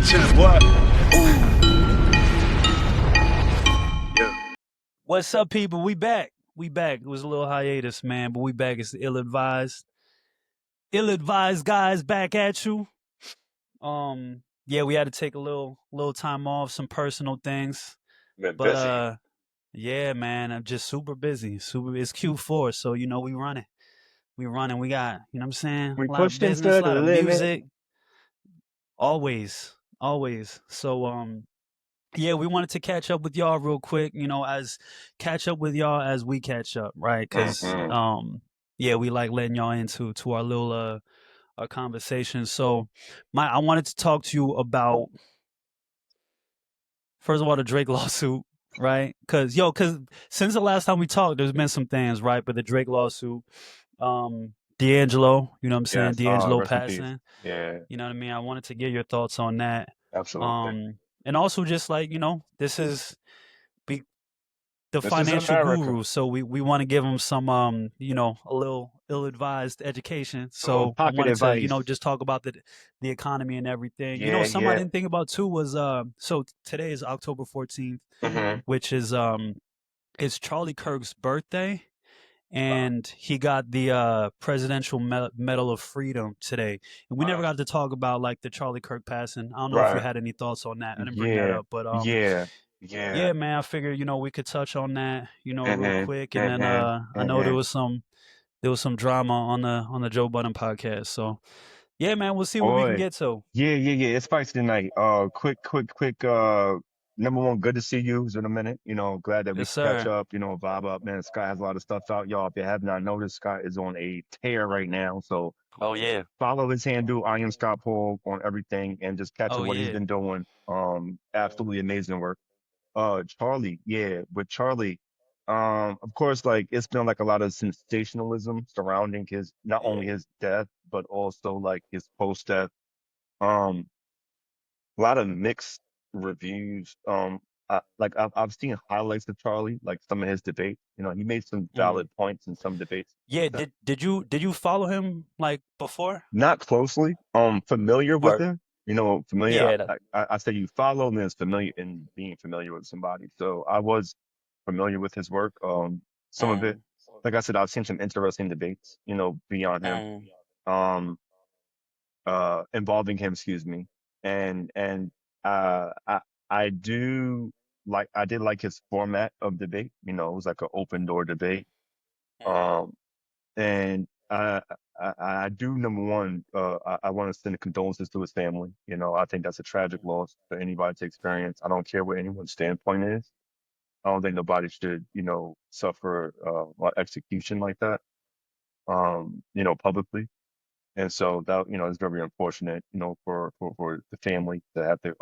content. What? Yeah. What's up, people? We back. We back. It was a little hiatus, man, but we back. It's the ill-advised. Ill-advised guys back at you. Yeah, we had to take a little time off, some personal things. Been But busy. yeah, man, I'm just super busy. It's Q4, so we running. We running. We got, what I'm saying? We A lot of pushed business, into a the lot of limit. music. Always. Always. So yeah, we wanted to catch up with y'all real quick, as catch up with y'all as we catch up, right? Because Mm-hmm. yeah, we like letting y'all into our little our conversation. So I wanted to talk to you about, first of all, the Drake lawsuit, right? Because since the last time we talked, there's been some things, right? But the Drake lawsuit, D'Angelo, you know what I'm saying? Yes. D'Angelo Rest in peace. passing. Yeah. You know what I mean? I wanted to get your thoughts on that. Absolutely. And also just like, this is be the This is financial America. guru, so we want to give him some a little ill-advised education. Oh, So I pocket wanted to, advice. just talk about the economy and everything. Yeah, Something I yeah. didn't think about too was so today is October 14th, Mm-hmm. which is it's Charlie Kirk's birthday, and he got the Presidential Medal of Freedom today. And we never got to talk about like the Charlie Kirk passing. I don't know if you Right. had any thoughts on that. I didn't bring that Yeah. up, but Yeah. Yeah. yeah, man, I figured, we could touch on that, real Mm-hmm. quick. And then Mm-hmm. I know Mm-hmm. there was some drama on the Joe Budden podcast. So yeah, man, we'll see what we can Boy. get to. Yeah, yeah, yeah. It's spicy tonight. Quick. Number one, good to see you. It's been a minute. Glad that we Yes, could catch sir. up. Vibe up, man. Scott has a lot of stuff out, y'all. If you have not noticed, Scott is on a tear right now. So Oh yeah. follow his handle, I am Scott Paul, on everything, and just catch Oh up what he's yeah. been doing. Absolutely amazing work. Charlie, yeah, with Charlie, of course, like it's been like a lot of sensationalism surrounding his not only Yeah. his death, but also like his post-death. Um, a lot of mixed reviews. I've seen highlights of Charlie, like some of his debates. He made some Mm. valid points in some debates. Yeah, did you follow him like before? Not closely, familiar with Or him. Familiar. yeah, I say you follow and there's familiar in being familiar with somebody. So I was familiar with his work. Some of it, mm, like I said, I've seen some interesting debates, beyond him, mm, um, involving him, excuse me. And uh, I I do I did like his format of debate. It was like an open door debate. mm. Um, and I do, number one, I want to send condolences to his family. I think that's a tragic loss for anybody to experience. I don't care what anyone's standpoint is. I don't think nobody should, suffer execution like that, publicly. And so that, is very unfortunate, for the family to have to,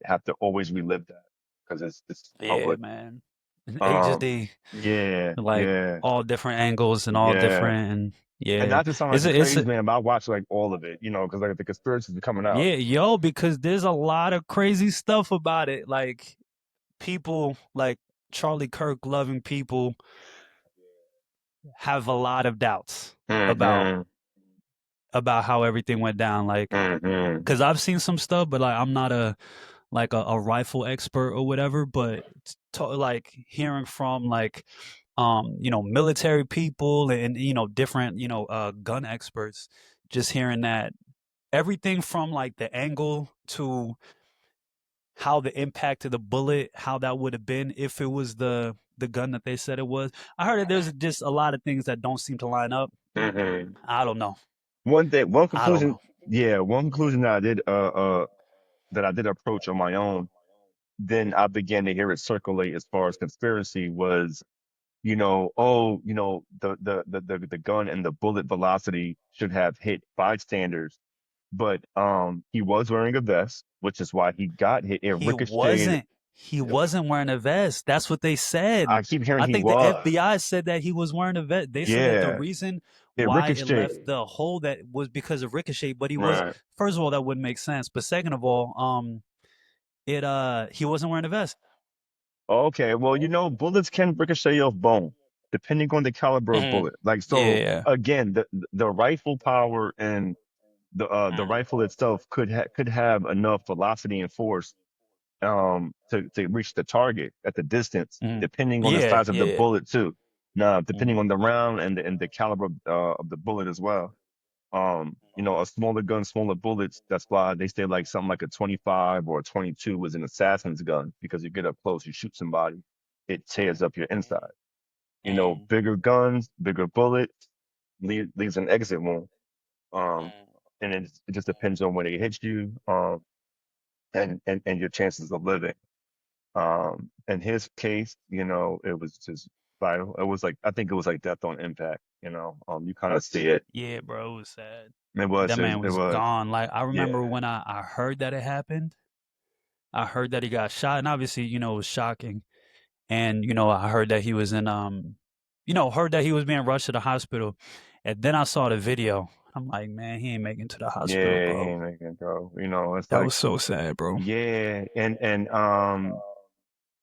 have to always relive that because it's Yeah, public. man. Um, HSD, yeah, like yeah, all different angles and all yeah. different, and And yeah, not to sound like a it's crazy a man, but I watch like all of it, because like the conspiracies are coming out. yeah, yo, because there's a lot of crazy stuff about it. Like people like Charlie Kirk loving people have a lot of doubts about Mm-hmm. how everything went down. Like, Mm-hmm. because I've seen some stuff, but like I'm not a rifle expert or whatever. But like hearing from like military people and different gun experts, just hearing that everything from like the angle to how the impact of the bullet, how that would have been if it was the gun that they said it was. I heard that there's just a lot of things that don't seem to line up. Mm-hmm. I don't know. One I don't conclusion, know. yeah, one conclusion that I did approach on my own, then I began to hear it circulate as far as conspiracy was, the gun and the bullet velocity should have hit bystanders, but he was wearing a vest, which is why he got hit. It He ricocheted. wasn't. He wasn't wearing a vest. That's what they said. I keep hearing I he think the was. FBI said that he was wearing a vest. They said that the Yeah, reason it why it left ricocheted. the hole that was because of ricochet, but he was Right. first of all that wouldn't make sense. But second of all, it he wasn't wearing a vest. Okay, well, bullets can ricochet off bone, depending on the caliber of Hmm. bullet. Like, so Yeah. again, the rifle power and The rifle itself could have enough velocity and force to reach the target at the distance, Mm. depending on the Yeah, size of the yeah. bullet too. Now, depending Mm. on the round and the caliber of the bullet as well. A smaller gun, smaller bullets, that's why they say like something like a 25 or a 22 was an assassin's gun, because you get up close, you shoot somebody, it tears up your inside. Mm. Bigger guns, bigger bullets, leaves an exit wound. Um, Mm. and it just depends on when it hits you, and your chances of living. In his case, it was just vital. It was like, I think it was like death on impact. You kind of see it. Yeah, bro, it was sad. It was, That man it was was, gone. Like I yeah, remember when I heard that it happened. I heard that he got shot, and obviously, it was shocking. And I heard that he was in heard that he was being rushed to the hospital, and then I saw the video. I'm like, man, he ain't making it to the hospital, yeah, he bro. ain't making it, bro. It's That like, was so sad, bro. yeah, and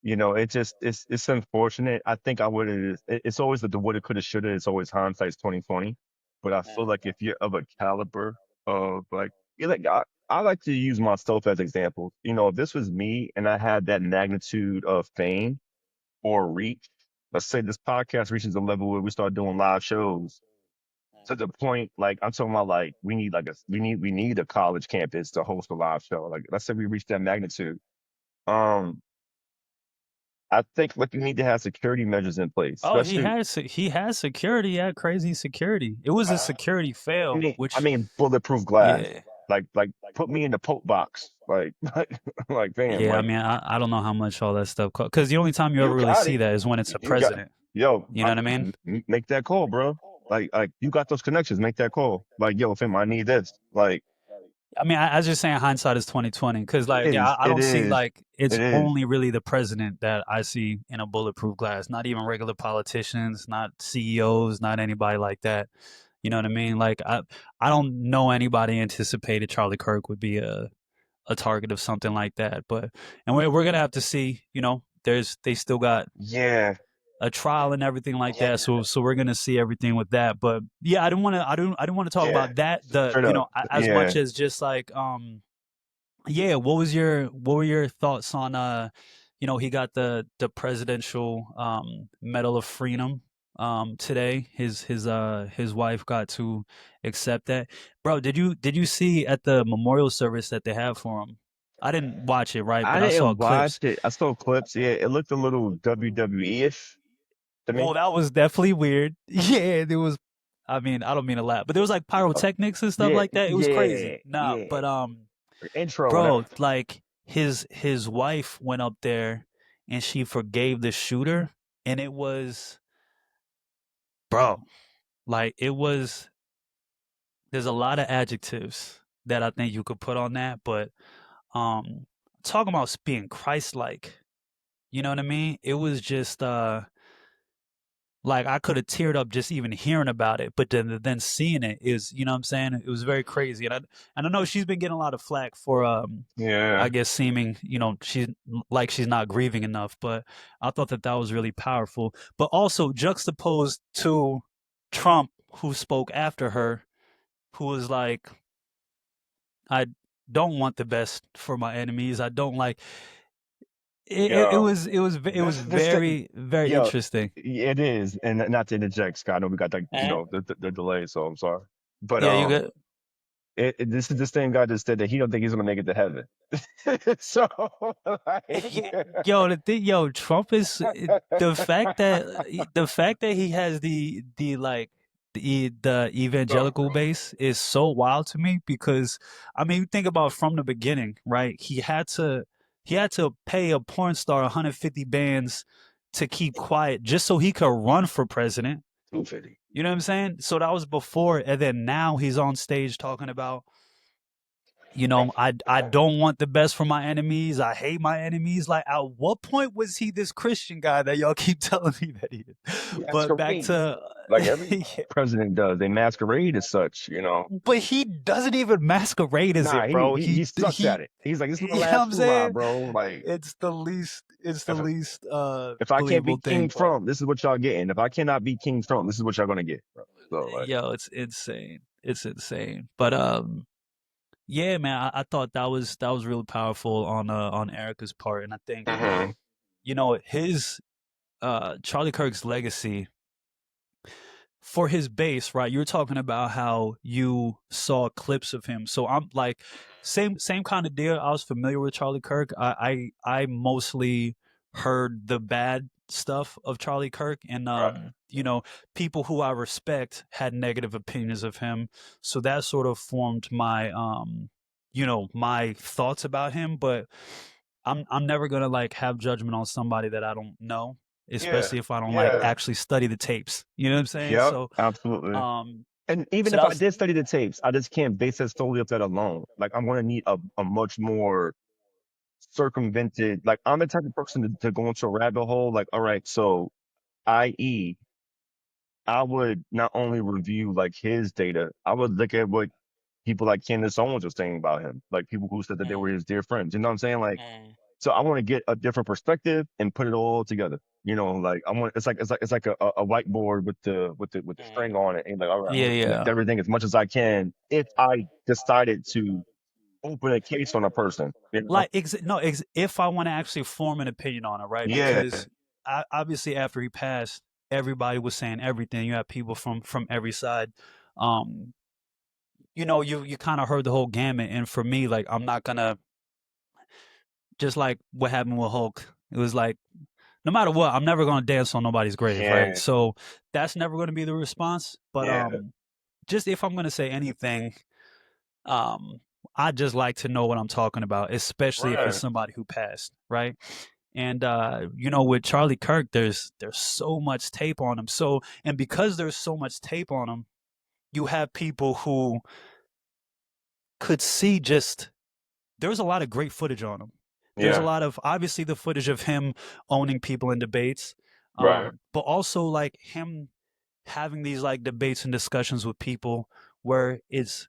it's unfortunate. I think I would have. It's always the woulda, coulda, shoulda. It's always hindsight's 2020. But I feel like if you're of a caliber of like, I like to use myself as example. If this was me and I had that magnitude of fame or reach, let's say this podcast reaches a level where we start doing live shows to the point, like I'm talking about, like we need a college campus to host a live show. Like let's say we reach that magnitude. Um, I think like you need to have security measures in place, Oh, especially. he has security. Yeah, crazy security. It was a uh, security I fail, mean, I which mean, bulletproof glass. yeah, Like put me in the Pope box. Like, damn, yeah. I like mean, I don't know how much all that stuff costs, because the only time you ever you really got see it. that is when it's a You got, president. yo, You know what I mean? make that call, bro. Like you got those connections. Make that call. Like, yo, fam, I need this. Like, I mean, I was just saying hindsight is 2020, because it like, yeah, is, I it don't see is, like it's it is. only really the president that I see in a bulletproof glass. Not even regular politicians, not CEOs, not anybody like that. You know what I mean? Like I don't know anybody anticipated Charlie Kirk would be a target of something like that. But and we're gonna have to see. They still got Yeah, a trial and everything like that. So we're gonna see everything with that. But yeah, I didn't want to talk yeah. about that. The Straight up. as Yeah. much as just like yeah, what were your thoughts on he got the presidential Medal of Freedom today. His wife got to accept that. Bro, did you see at the memorial service that they have for him? I didn't watch it, right, I but I saw didn't watch clips. it. I saw clips. Yeah, it looked a little WWE-ish to Well, me. that was definitely weird. Yeah, there was, I mean, I don't mean to laugh, but there was like Uh, pyrotechnics and stuff Yeah, like that. It was crazy. yeah, Nah, yeah. but Intro and bro, everything. like his wife went up there and she forgave the shooter, and it was, bro, like it was. There's a lot of adjectives that I think you could put on that, but um, talking about being Christ-like, you know what I mean? It was just like I could have teared up just even hearing about it, but then seeing it is, you know what I'm saying? It was very crazy, and I know she's been getting a lot of flack for I Yeah. guess seeming, she's not grieving enough, but I thought that was really powerful. But also juxtaposed to Trump, who spoke after her, who was like, I don't want the best for my enemies. I don't like it. Yo, It was this thing, very very yo, interesting. it is, and not to interject, Scott. I know we got like, Mhm. the delay, so I'm sorry. But Yeah, you got. this is the same guy that said that he don't think he's gonna make it to heaven. So, like, Yo, Trump is the fact that he has the like the evangelical base is so wild to me, because I mean, you think about from the beginning, right? He had to pay a porn star 150 bands to keep quiet just so he could run for president. 250. You know what I'm saying? So that was before, and then now he's on stage talking about, I don't want the best for my enemies. I hate my enemies. Like, at what point was he this Christian guy that y'all keep telling me that he is? But back Masquerade, to, like every yeah, president does. They masquerade as such. but he doesn't even masquerade as Nah, it, he bro. he, he sucks at it. He's like, this is You my know what last I'm hurrah, saying? bro. Like, It's the if least if I can't believable be King thing, but Trump, this is what y'all getting. If I cannot be King Trump, this is what y'all gonna get, bro. So like, yo, it's insane. It's insane. But Yeah, man, I thought that was really powerful on Erica's part, and I think Hmm. his Charlie Kirk's legacy for his base, right? You're talking about how you saw clips of him. So I'm like same kind of deal. I was familiar with Charlie Kirk. I mostly heard the bad stuff of Charlie Kirk, and Right. people who I respect had negative opinions of him. So that sort of formed my my thoughts about him, but I'm never gonna like have judgment on somebody that I don't know, Yeah. especially if I don't like Yeah. actually study the tapes. You know what I'm saying? Yep. So Absolutely. um And even so if that I was did study the tapes, I just can't base it solely off that alone. Like I'm going to need a much more circumvented. Like I'm the type of person to go into a rabbit hole. Like, all right, so i.e., I would not only review like his data, I would look at what people like Candace Owens were saying about him, like people who said that they were mm, his dear friends. You know what I'm saying? Like, mm, so I want to get a different perspective and put it all together. Like I want it's like a whiteboard with the string mm. on it. And like, all right, I Yeah, want to connect yeah. everything as much as I can if I decided to open a case on a person. Like if I want to actually form an opinion on it, right? Yeah, Because obviously after he passed, everybody was saying everything. You have people from every side. Um, you kind of heard the whole gamut, and for me, like I'm not gonna just like what happened with Hulk. It was like no matter what, I'm never gonna dance on nobody's grave, right? yeah, So that's never gonna be the response. But yeah. just if I'm gonna say anything, um, I just like to know what I'm talking about, especially if it's Right, somebody who passed, right? And with Charlie Kirk, there's so much tape on him. So and because there's so much tape on him, you have people who could see just there's a lot of great footage on him. There's a yeah, lot of obviously the footage of him owning people in debates, right, but also like him having these like debates and discussions with people where it's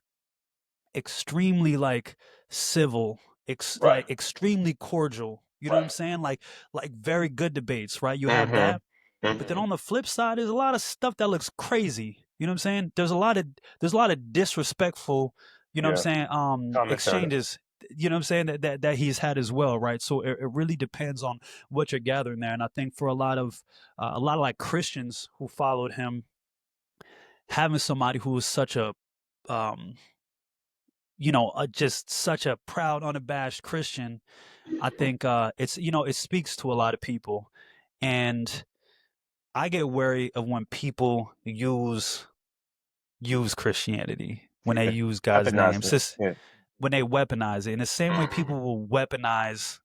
extremely like civil, right. like extremely cordial. You know what I'm Right. saying? Like very good debates, right? You have Mm-hmm. that, but then Mm-hmm. on the flip side, there's a lot of stuff that looks crazy. You know what I'm saying? There's a lot of disrespectful, you know what I'm Yeah. saying, Commentary. exchanges, you know what I'm saying, that he's had as well, right? So it really depends on what you're gathering there. And I think for a lot of like Christians who followed him, having somebody who was such a um just such a proud, unabashed Christian, I think it speaks to a lot of people. And I get wary of when people use Christianity, when they Yeah. use God's name. Weaponize it. Just Yeah. when they weaponize it. In the same way Mhm. people will weaponize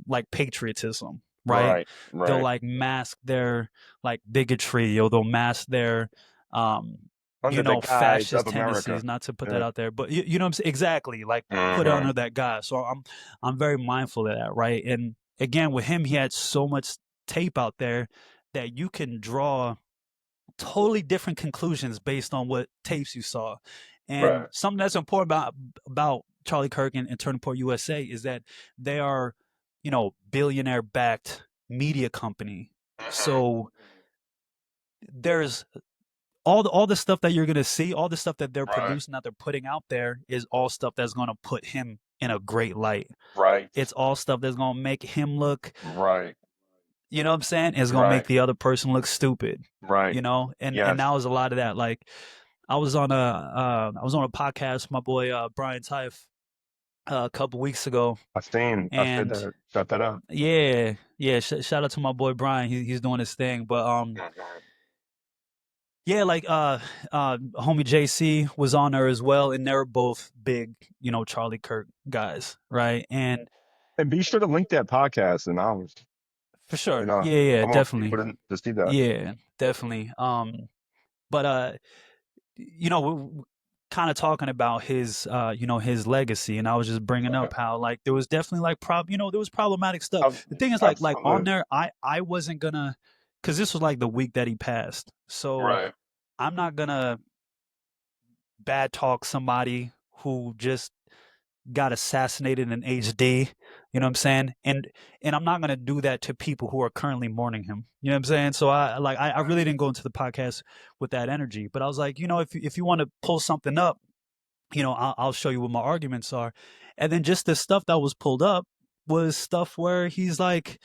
like patriotism, right? Right. They'll Right. like mask their like bigotry, or they'll mask their um Under the guise of fascist America. tendencies, not to put that Yeah. out there, but you know what I'm saying? Exactly. Like put it Mm-hmm. under that guise. So I'm very mindful of that, right? And again, with him, he had so much tape out there that you can draw totally different conclusions based on what tapes you saw. And Right. something that's important about Charlie Kirk and Turning Point USA is that they are, billionaire backed media company. Mm-hmm. So there's all the stuff that you're gonna see, all the stuff that they're Right. producing, that they're putting out there, is all stuff that's gonna put him in a great light. Right. It's all stuff that's gonna make him look, Right. you know what I'm saying? It's gonna make Right. the other person look stupid, Right. and Yes. that was a lot of that. Like I was on a podcast with my boy Brian Tife a couple weeks ago, I said and that. Shut that up. yeah, yeah, shout out to my boy Brian. He's doing his thing, but Mhm. yeah, like homie JC was on there as well, and they're both big, Charlie Kirk guys, right? And And be sure to link that podcast in ours. for sure, yeah, yeah, I want definitely, people to see that. yeah, definitely. But kind of talking about his legacy, and I was just bringing Right. up how like there was definitely like there was problematic stuff. Ab- The thing is like on Absolutely. there, I wasn't gonna, because this was like the week that he passed, so Right. I'm not gonna bad talk somebody who just got assassinated in HD. You know what I'm saying? And I'm not gonna do that to people who are currently mourning him. You know what I'm saying? So I really didn't go into the podcast with that energy. But I was like, if you want to pull something up, I'll show you what my arguments are. And then just the stuff that was pulled up was stuff where he's like,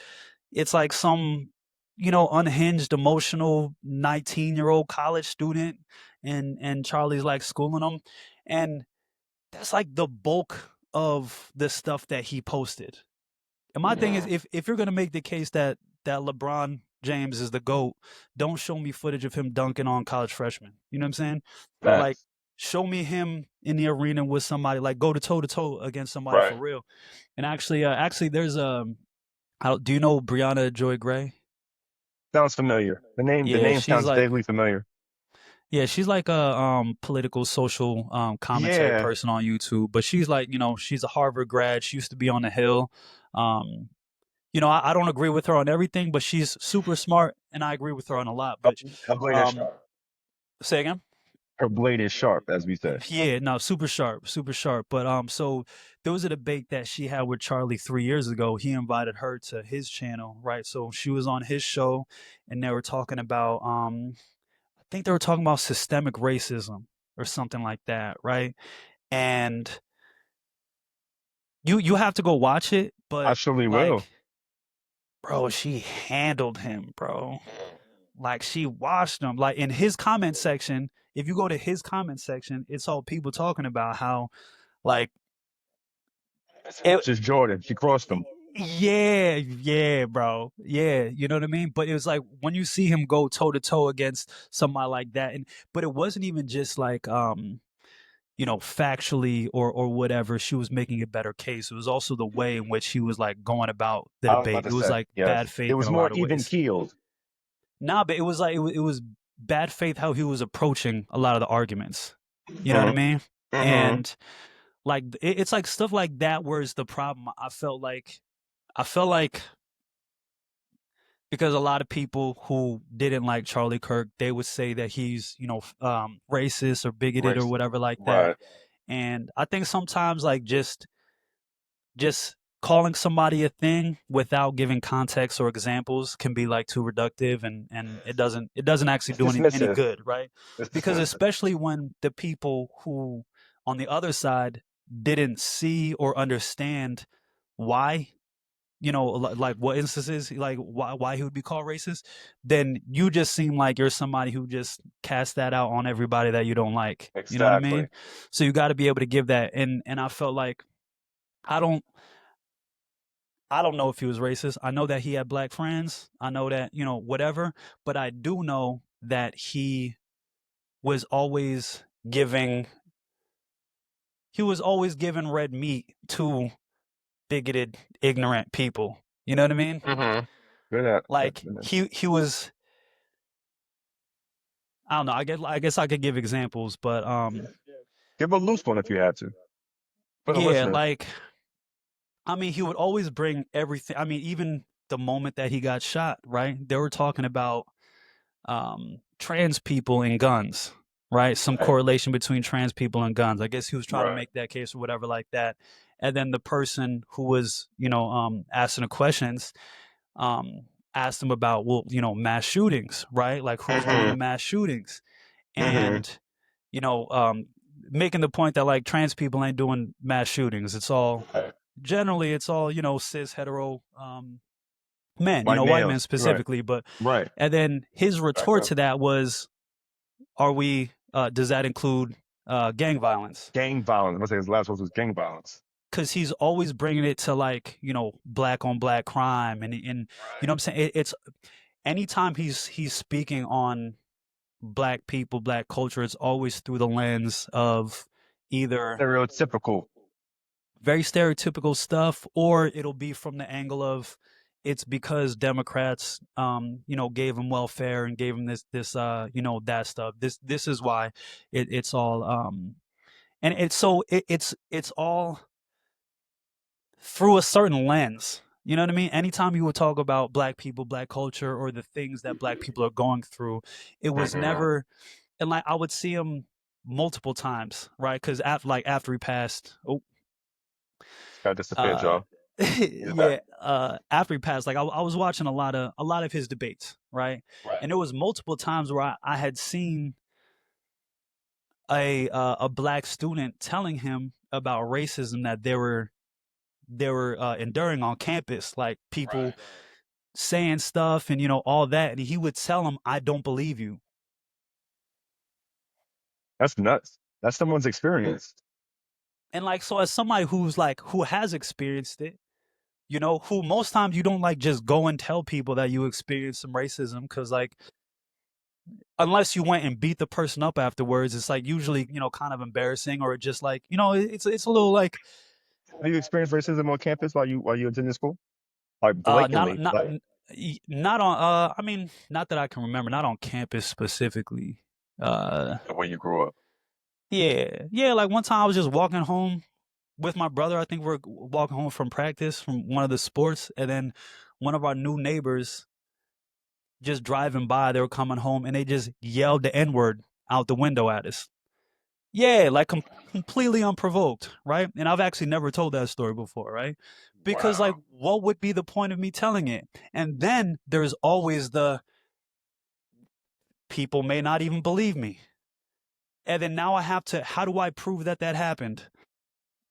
it's like some, unhinged, emotional 19-year-old college student, and Charlie's like schooling him. And that's like the bulk of the stuff that he posted. And my thing is, if you're gonna make the case that LeBron James is the GOAT, don't show me footage of him dunking on college freshmen. You know what I'm saying? Like, Facts. show me him in the arena with somebody, like go to toe against somebody for Right. real. And actually, there's do you know Brianna Joy Gray? Sounds familiar. The Yeah, name she's sounds like vaguely familiar. yeah, she's like a political social commentary Yeah. person on YouTube, but she's like, she's a Harvard grad. She used to be on the Hill. Um, I don't agree with her on everything, but she's super smart, and I agree with her on a lot. But Her blade is um, sharp. say again. Her blade is sharp, as we say. Yeah, no, super sharp, super sharp. But so there was a debate that she had with Charlie 3 years ago. He invited her to his channel, right? So she was on his show, and they were talking about I think they were talking about systemic racism or something like that, right? And you have to go watch it, I but surely will. like, bro, she handled him, bro. Like she washed him. Like in his comment section, if you go to his comment section, it's all people talking about how like it, Just Jordan. She crossed him. yeah, yeah, bro. Yeah, you know what I mean? But it was like when you see him go toe to toe against somebody like that, and but it wasn't even just like factually or whatever, she was making a better case. It was also the way in which he was like going about the I was about debate. to It was say, like bad yes. It faith in was a more lot of even ways. keeled. Nah, but it was like it was bad faith how he was approaching a lot of the arguments. You know what I Mm-hmm. mean? Mm-hmm. And like it's like stuff like that where it's the problem. I felt like because a lot of people who didn't like Charlie Kirk, they would say that he's, racist or bigoted or Racist. whatever like that. Right. And I think sometimes like just calling somebody a thing without giving context or examples can be like too reductive, and it doesn't actually It's do any dismissive. good, right? It's Because dismissive. especially when the people who on the other side didn't see or understand why, like what instances, like why he would be called racist, then you just seem like you're somebody who just casts that out on everybody that you don't like. You know what I Exactly. mean? So you got to be able to give that. And I felt like I don't I don't know if he was racist. I know that he had black friends. I know that, whatever, but I do know that was always giving he was always giving red meat to bigoted, ignorant people. You know what I mean? Mm-hmm. Good at that. Like he was I don't know, I guess I could give examples, but Give a loose one if you had to. For the yeah, listeners. like I mean, he would always bring everything. I mean, even the moment that he got shot, right? They were talking about trans people and guns, right? Some Right. correlation between trans people and guns. I guess he was trying to Right. make that case or whatever like that. And then the person who was, asking the questions, um, asked him about, well, mass shootings, right? Like who's doing the Mm-hmm. mass shootings? Mm-hmm. And, you know, um, making the point that like trans people ain't doing mass shootings. Right. Generally it's all, cis hetero, men, White white men males. Right. specifically. But Right. and then his Back retort up. to that was, "Are we? Does that include gang violence?" Gang violence. I'm gonna say his last words was gang violence. Because he's always bringing it to like black on black crime, and you know what I'm saying. It's anytime he's speaking on black people, black culture, it's always through the lens of either Stereotypical. very stereotypical stuff, or it'll be from the angle of it's because Democrats, gave him welfare and gave him this, that stuff. This is why it's all, and it's all through a certain lens. You know what I mean? Anytime you would talk about black people, black culture, or the things that black people are going through, it was Mm-hmm. never, and like I would see him multiple times, right? Because after he passed, Got disappeared, uh y'all. He's back. yeah, after he passed, like I was watching a lot of his debates, right? Right. And there was multiple times where I had seen a black student telling him about racism that they were enduring on campus, like people saying stuff and all that, and he would tell him, "I don't believe you." That's nuts. That's someone's experience. And like, so as somebody who has experienced it, who most times you don't like just go and tell people that you experienced some racism, because like unless you went and beat the person up afterwards, it's like usually kind of embarrassing, or just like it's a little like Have you experienced racism on campus while you attended school? Like not blatantly, not like not on I mean, not that I can remember, not on campus specifically. uh the way you grew up. yeah, like one time I was just walking home with my brother. I think we're walking home from practice from one of the sports, and then one of our new neighbors just driving by, they were coming home, and they just yelled the N-word out the window at us. Yeah, like completely unprovoked, right? And I've actually never told that story before, right? Because like, Wow. what would be the point of me telling it? And then there's always the people may not even believe me. And then now I have to, how do I prove that that happened?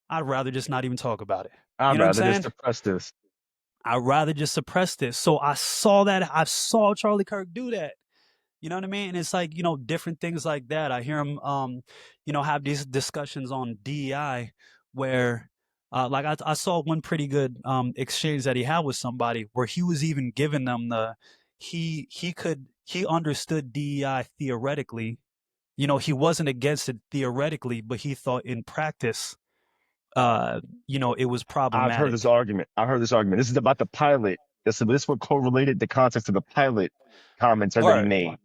I'd rather just not even talk about it. You I'd know what I'm rather just saying? suppress this. I'd rather just suppress this. So I saw that. I saw Charlie Kirk do that. You know what I mean? And it's like, different things like that. I hear him, have these discussions on DEI where, like, I saw one pretty good exchange that he had with somebody where he was even giving them he understood DEI theoretically. He wasn't against it theoretically, but he thought in practice, it was I've heard this problematic. argument. I've heard this argument. This is about the pilot. This what correlated the context of the pilot commentary that he Right. made.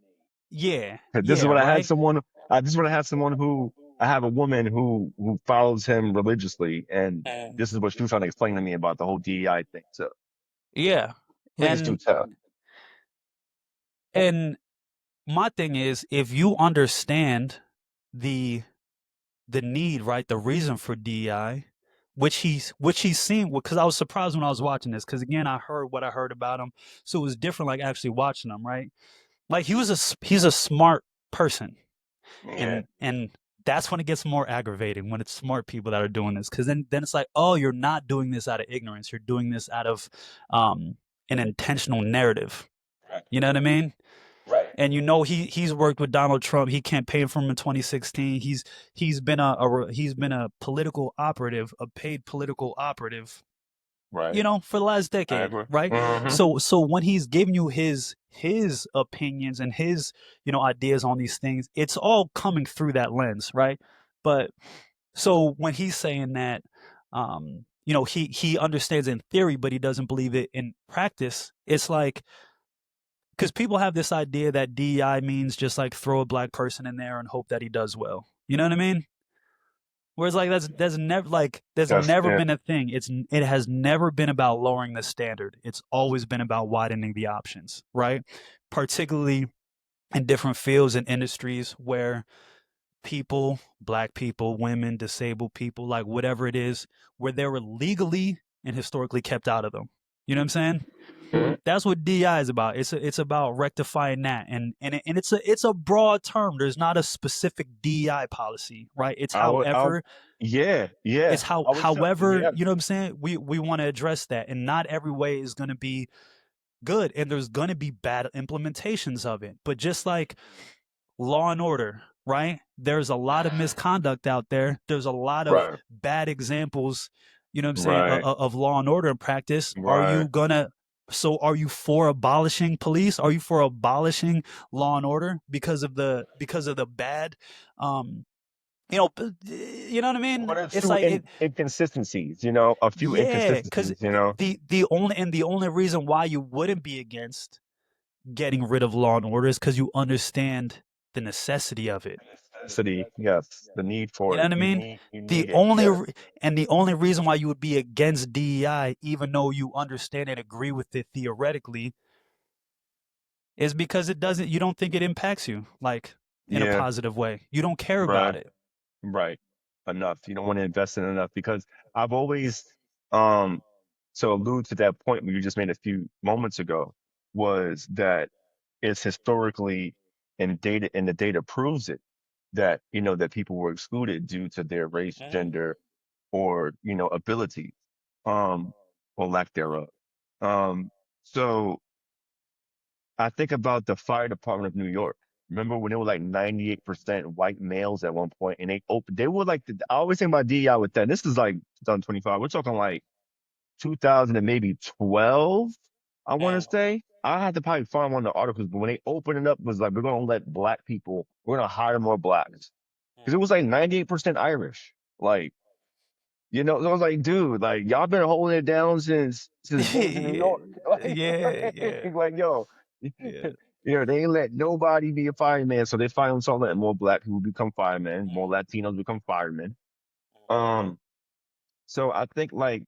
Yeah. 'Cause this is Yeah. what I had Right. someone. This is what I have someone who I have a woman who follows him religiously, and this is what she was trying to explain to me about the whole DEI thing. So Yeah. please do And tell. and my thing is, if you understand the the need, right, the reason for DEI, which he's seen, because I was surprised when I was watching this, because again, I heard what I heard about him, so it was different, like actually watching him, right? Like he's a smart person, Yeah. and that's when it gets more aggravating, when it's smart people that are doing this, because then it's like, oh, you're not doing this out of ignorance, you're doing this out of um an intentional narrative. Right. You know what I mean? Right. And he's worked with Donald Trump. He campaigned for him in 2016. He's been he's been a political operative, a paid political operative, Right. for the last I decade, agree. right? Hmm. So when he's giving you his opinions and his ideas on these things, it's all coming through that lens, right? But so when he's saying that, he understands in theory, but he doesn't believe it in practice. It's like, because people have this idea that DEI means just like throw a black person in there and hope that he does well. You know what I mean? Whereas like there's That's never yeah. been a thing. It has never been about lowering the standard. It's always been about widening the options, right? Particularly in different fields and industries where people, black people, women, disabled people, like whatever it is, where they were legally and historically kept out of them. You know what I'm saying? Mhm. That's what DI is about. It's about rectifying that, and it's a broad term. There's not a specific DEI policy, right? I would, yeah, yeah. It's how I would tell, however, yeah, you know what I'm saying. We want to address that, and not every way is going to be good, and there's going to be bad implementations of it. But just like Law and Order, right? There's a lot of misconduct out there. There's a lot of right, bad examples, you know what I'm saying, right, of law and order in practice. right. Are you for abolishing police? Are you for abolishing law and order because of the bad, um, you know what I mean? One or It's two like it, inconsistencies, a few yeah, because inconsistencies. the only reason why you wouldn't be against getting rid of law and order is because you understand the necessity of it. Necessity, yes, the need You for know it. what I mean? You The need it. only Yes, and the only reason why you would be against DEI, even though you understand and agree with it theoretically, is because you don't think it impacts you like in a yeah, positive way. You don't care about right, it. right. Enough. You don't want to invest in enough because I've always, um, so allude to that point when you just made a few moments ago was that it's historically and the data proves it. that, that people were excluded due to their race, gender, or, ability, um, or lack thereof. Um, so I think about the fire department of New York. Remember when they were like 98% white males at one point, and they were like, I always think about DEI with that. This is like 2025. We're talking like 2000 and maybe 12, I want to say. I had to probably find one of the articles, but when they opened it up, it was like, we're going to let black people, we're going to hire more blacks. Because it was like 98% Irish. Like, so I was like, dude, like, y'all been holding it down since days in New York. Like, Yeah, yeah, like, yo, yeah. they ain't let nobody be a fireman. So they finally started letting more black people become firemen, more Latinos become firemen. Um, so I think like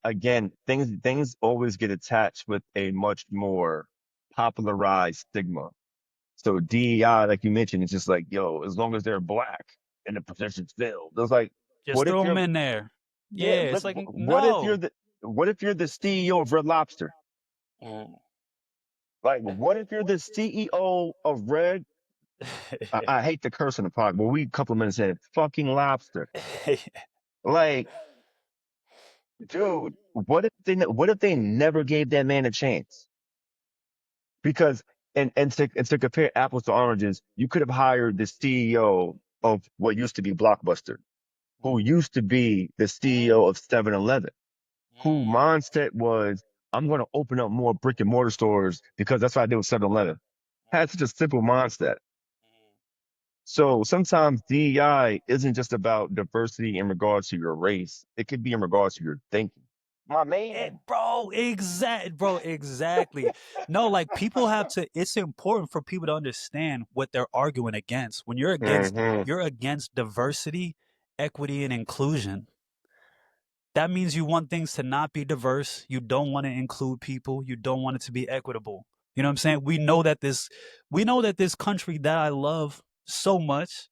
again, things always get attached with a much more popularized stigma. So DEI, like you mentioned, it's just like, yo, as long as they're black and the position's filled. It's like, Just what if throw them you're in there. yeah, Yeah, but it's like what if no. you're the CEO of Red Lobster? Like, what if you're the CEO of Red? I hate to curse in the pod, but we a couple of minutes in, fucking lobster. Like, dude, what if they never gave that man a chance? Because and to compare apples to oranges, you could have hired the CEO of what used to be Blockbuster, who used to be the CEO of 7-Eleven, who mindset was, I'm going to open up more brick and mortar stores because that's what I did with 7-Eleven. Had such a simple mindset. So sometimes DEI isn't just about diversity in regards to your race. It could be in regards to your thinking. My man. Bro, exactly. No, like people have to. It's important for people to understand what they're arguing against. When Hmm. you're against diversity, equity, and inclusion. That means you want things to not be diverse. You don't want to include people. You don't want it to be equitable. You know what I'm saying? We know that this country that I love so much,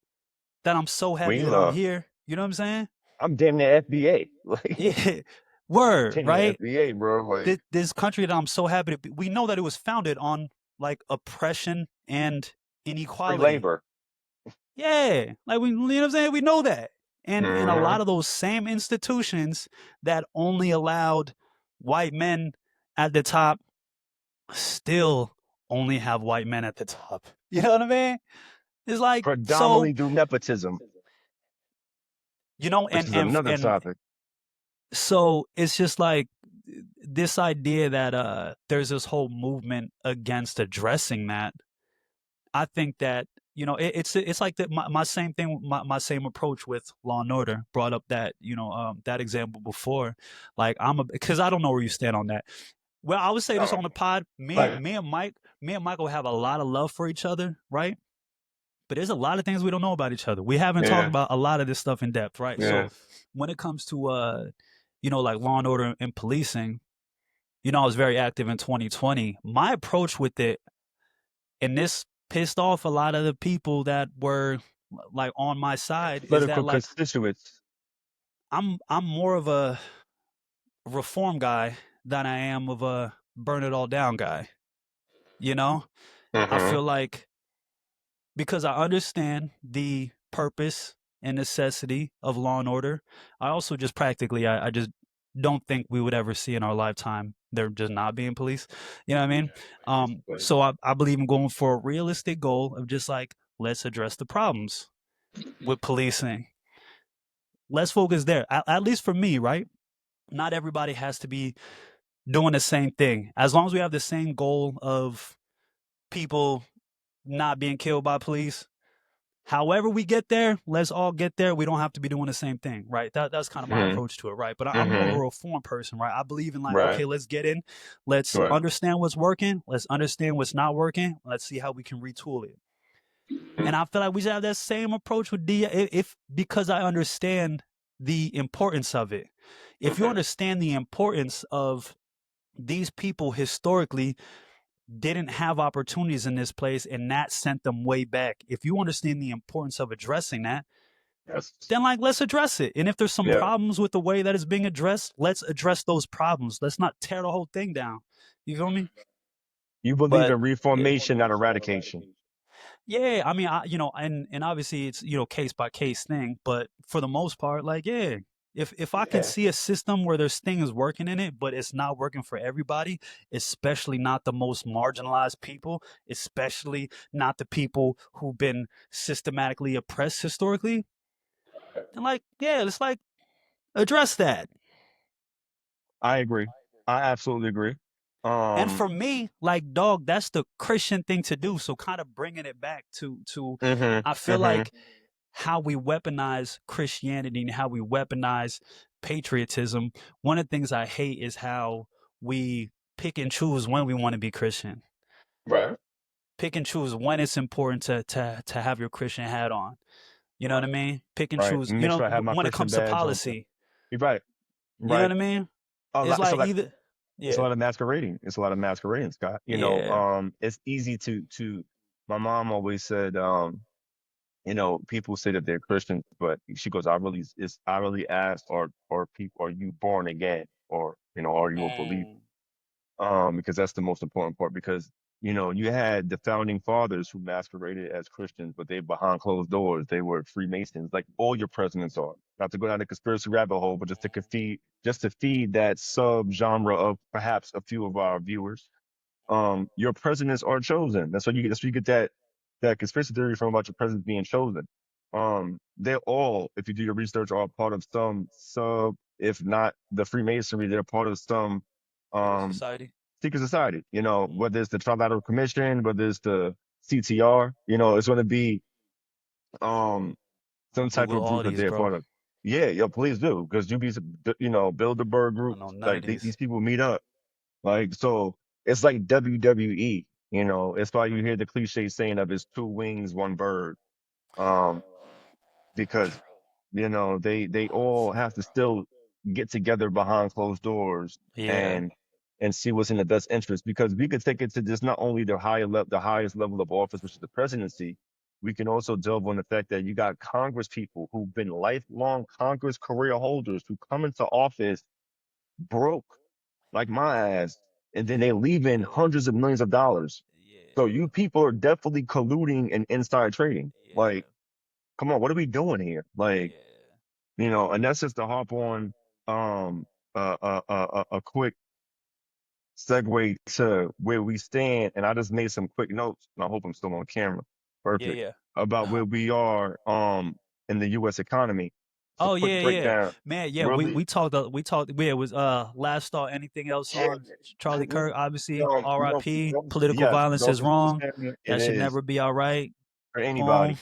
that I'm so happy We that I'm love. here. You know what I'm saying? I'm damn near FBA. Like, Yeah. Word, damn near right? FBA, bro. Like, This country that I'm so happy to be, we know that it was founded on like oppression and free inequality. labor. Yeah, like we, you know what I'm saying? We know that. And a Hmm. lot of those same institutions that only allowed white men at the top still only have white men at the top. You know what I mean? It's like so, Predominantly through nepotism, which and is another topic. so it's just like this idea that there's this whole movement against addressing that. I think that it's like my same thing, my same approach with Law and Order. Brought up that that example before. Like because I don't know where you stand on that. Well, I would say this Oh, on the pod. Me and Michael have a lot of love for each other, right? But there's a lot of things we don't know about each other. We haven't talked yeah, about a lot of this stuff in depth, right? So yeah. when it comes to like Law and Order and policing, I was very active in 2020. My approach with it, and this pissed off a lot of the people that were like on my side, is that Political like constituents. I'm more of a reform guy than I am of a burn it all down guy. You know, I Hmm. feel like because I understand the purpose and necessity of law and order, I also just practically, I just don't think we would ever see in our lifetime there just not being police. You know what I mean? So I believe in going for a realistic goal of just like, let's address the problems with policing. Let's focus there. At least for me, right? Not everybody has to be doing the same thing. As long as we have the same goal of people not being killed by police, however we get there, let's all get there. We don't have to be doing the same thing, right? That's kind of my Hmm. approach to it, right? But I'm more of a Hmm. reform person, right? I believe in like, Right. okay, let's get in, let's Right. understand what's working, let's understand what's not working, let's see how we can retool it. And I feel like we should have that same approach with D, if because I understand the importance of it. If you understand the importance of these people historically didn't have opportunities in this place and that sent them way back. If you understand the importance of addressing that, Yes. then like let's address it. And if there's some Yeah. problems with the way that it's being addressed, let's address those problems. Let's not tear the whole thing down. You feel me? You believe But in yeah. reformation, not eradication. Yeah, I mean, and obviously it's, case by case thing, but for the most part, like, yeah, if I can Yeah. see a system where there's things working in it, but it's not working for everybody, especially not the most marginalized people, especially not the people who've been systematically oppressed historically, then like, yeah, let's like address that. I agree. I absolutely agree. And Um, for me, like, dog, that's the Christian thing to do. So kind of bringing it back to mhm, I feel mhm. like how we weaponize Christianity and how we weaponize patriotism. One of the things I hate is how we pick and choose when we want to be Christian. Right. Pick and choose when it's important to have your Christian hat on. You know what I mean? Pick and Right. choose. Make sure I have my When it Christian comes to badge on. policy, You're right. you know what Right. I mean? A It's lot. So like like either, it's a yeah, lot of masquerading. It's a lot of masquerading, Scott. yeah, It's easy to. My mom always said, people say that they're Christians, but she goes, I really ask, or people, are you born again, or are you a believer? mm, Because that's the most important part. Because you had the founding fathers who masqueraded as Christians, but they behind closed doors they were Freemasons, like all your presidents are. Not to go down the conspiracy rabbit hole, but just to feed that sub genre of perhaps a few of our viewers. Your presidents are chosen. That's where you get that conspiracy theory from about your presidents being chosen. They're all, if you do your research, are part of some sub, if not the Freemasonry, they're part of some secret um society. secret society. Mm. Whether it's the Trilateral Commission, whether it's the CTR, it's going to be um I'm some gonna type Google of all group that these, they're bro. part of. Yeah, yeah, please do, because you be, Bilderberg I don't groups, know none of like these. these people meet up, like, so it's like WWE. It's why you hear the cliche saying of it's two wings, one bird. Um, because they all have to still get together behind closed doors Yeah, and see what's in the best interest, because we could take it to just not only the highest level of office, which is the presidency. We can also delve on the fact that you got Congress people who've been lifelong Congress career holders who come into office broke like my ass, and then they leave in yeah, hundreds of millions of dollars. So yeah, you people are definitely colluding and inside trading. Like, yeah, come on, what are we doing here? Like, yeah, and that's just to hop on um a quick segue to where we stand. And I just made some quick notes, and I hope I'm still on camera. yeah, Perfect. yeah. About Uh-huh. where we are in the US economy. So Oh quick yeah, yeah, breakdown. man. Yeah, Really, we talked. Yeah, it was last thought. Anything else yeah, on Charlie Kirk? Obviously, R.I.P. no, Political yes, violence is condolences to his wrong. family. It That should is never be all right. for anybody. Um,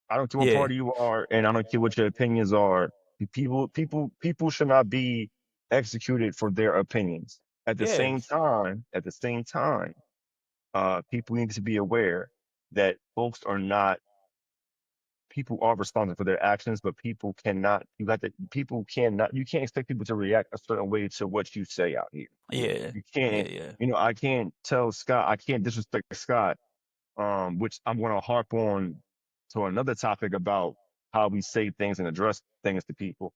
I don't care what yeah, party you are, and I don't care what your opinions are. People should not be executed for their opinions. yeah, At the same time, people need to be aware that people are responsible for their actions, but you can't expect people to react a certain way to what you say out here. yeah, You yeah, can't, yeah, I can't tell Scott, I can't disrespect Scott, which I'm going to harp on to another topic about how we say things and address things to people,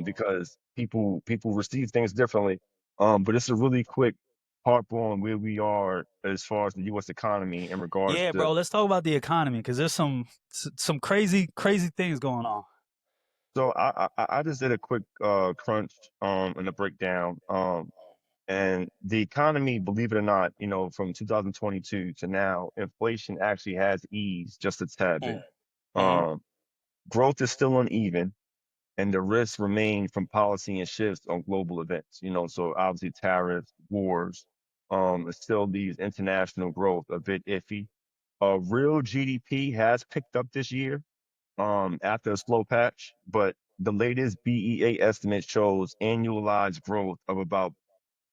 because people receive things differently. But it's a really quick harp on where we are as far as the U.S. economy in regards yeah, to. bro. Let's talk about the economy because there's some crazy things going on. So I just did a quick crunch and a breakdown, and the economy, believe it or not, from 2022 to now, inflation actually has eased just a tad bit. Mm. Mm. Um, Growth is still uneven, and the risks remain from policy and shifts on global events. So obviously tariffs, wars, it still leaves international growth a bit iffy. Real GDP has picked up this year, after a slow patch, but the latest BEA estimate shows annualized growth of about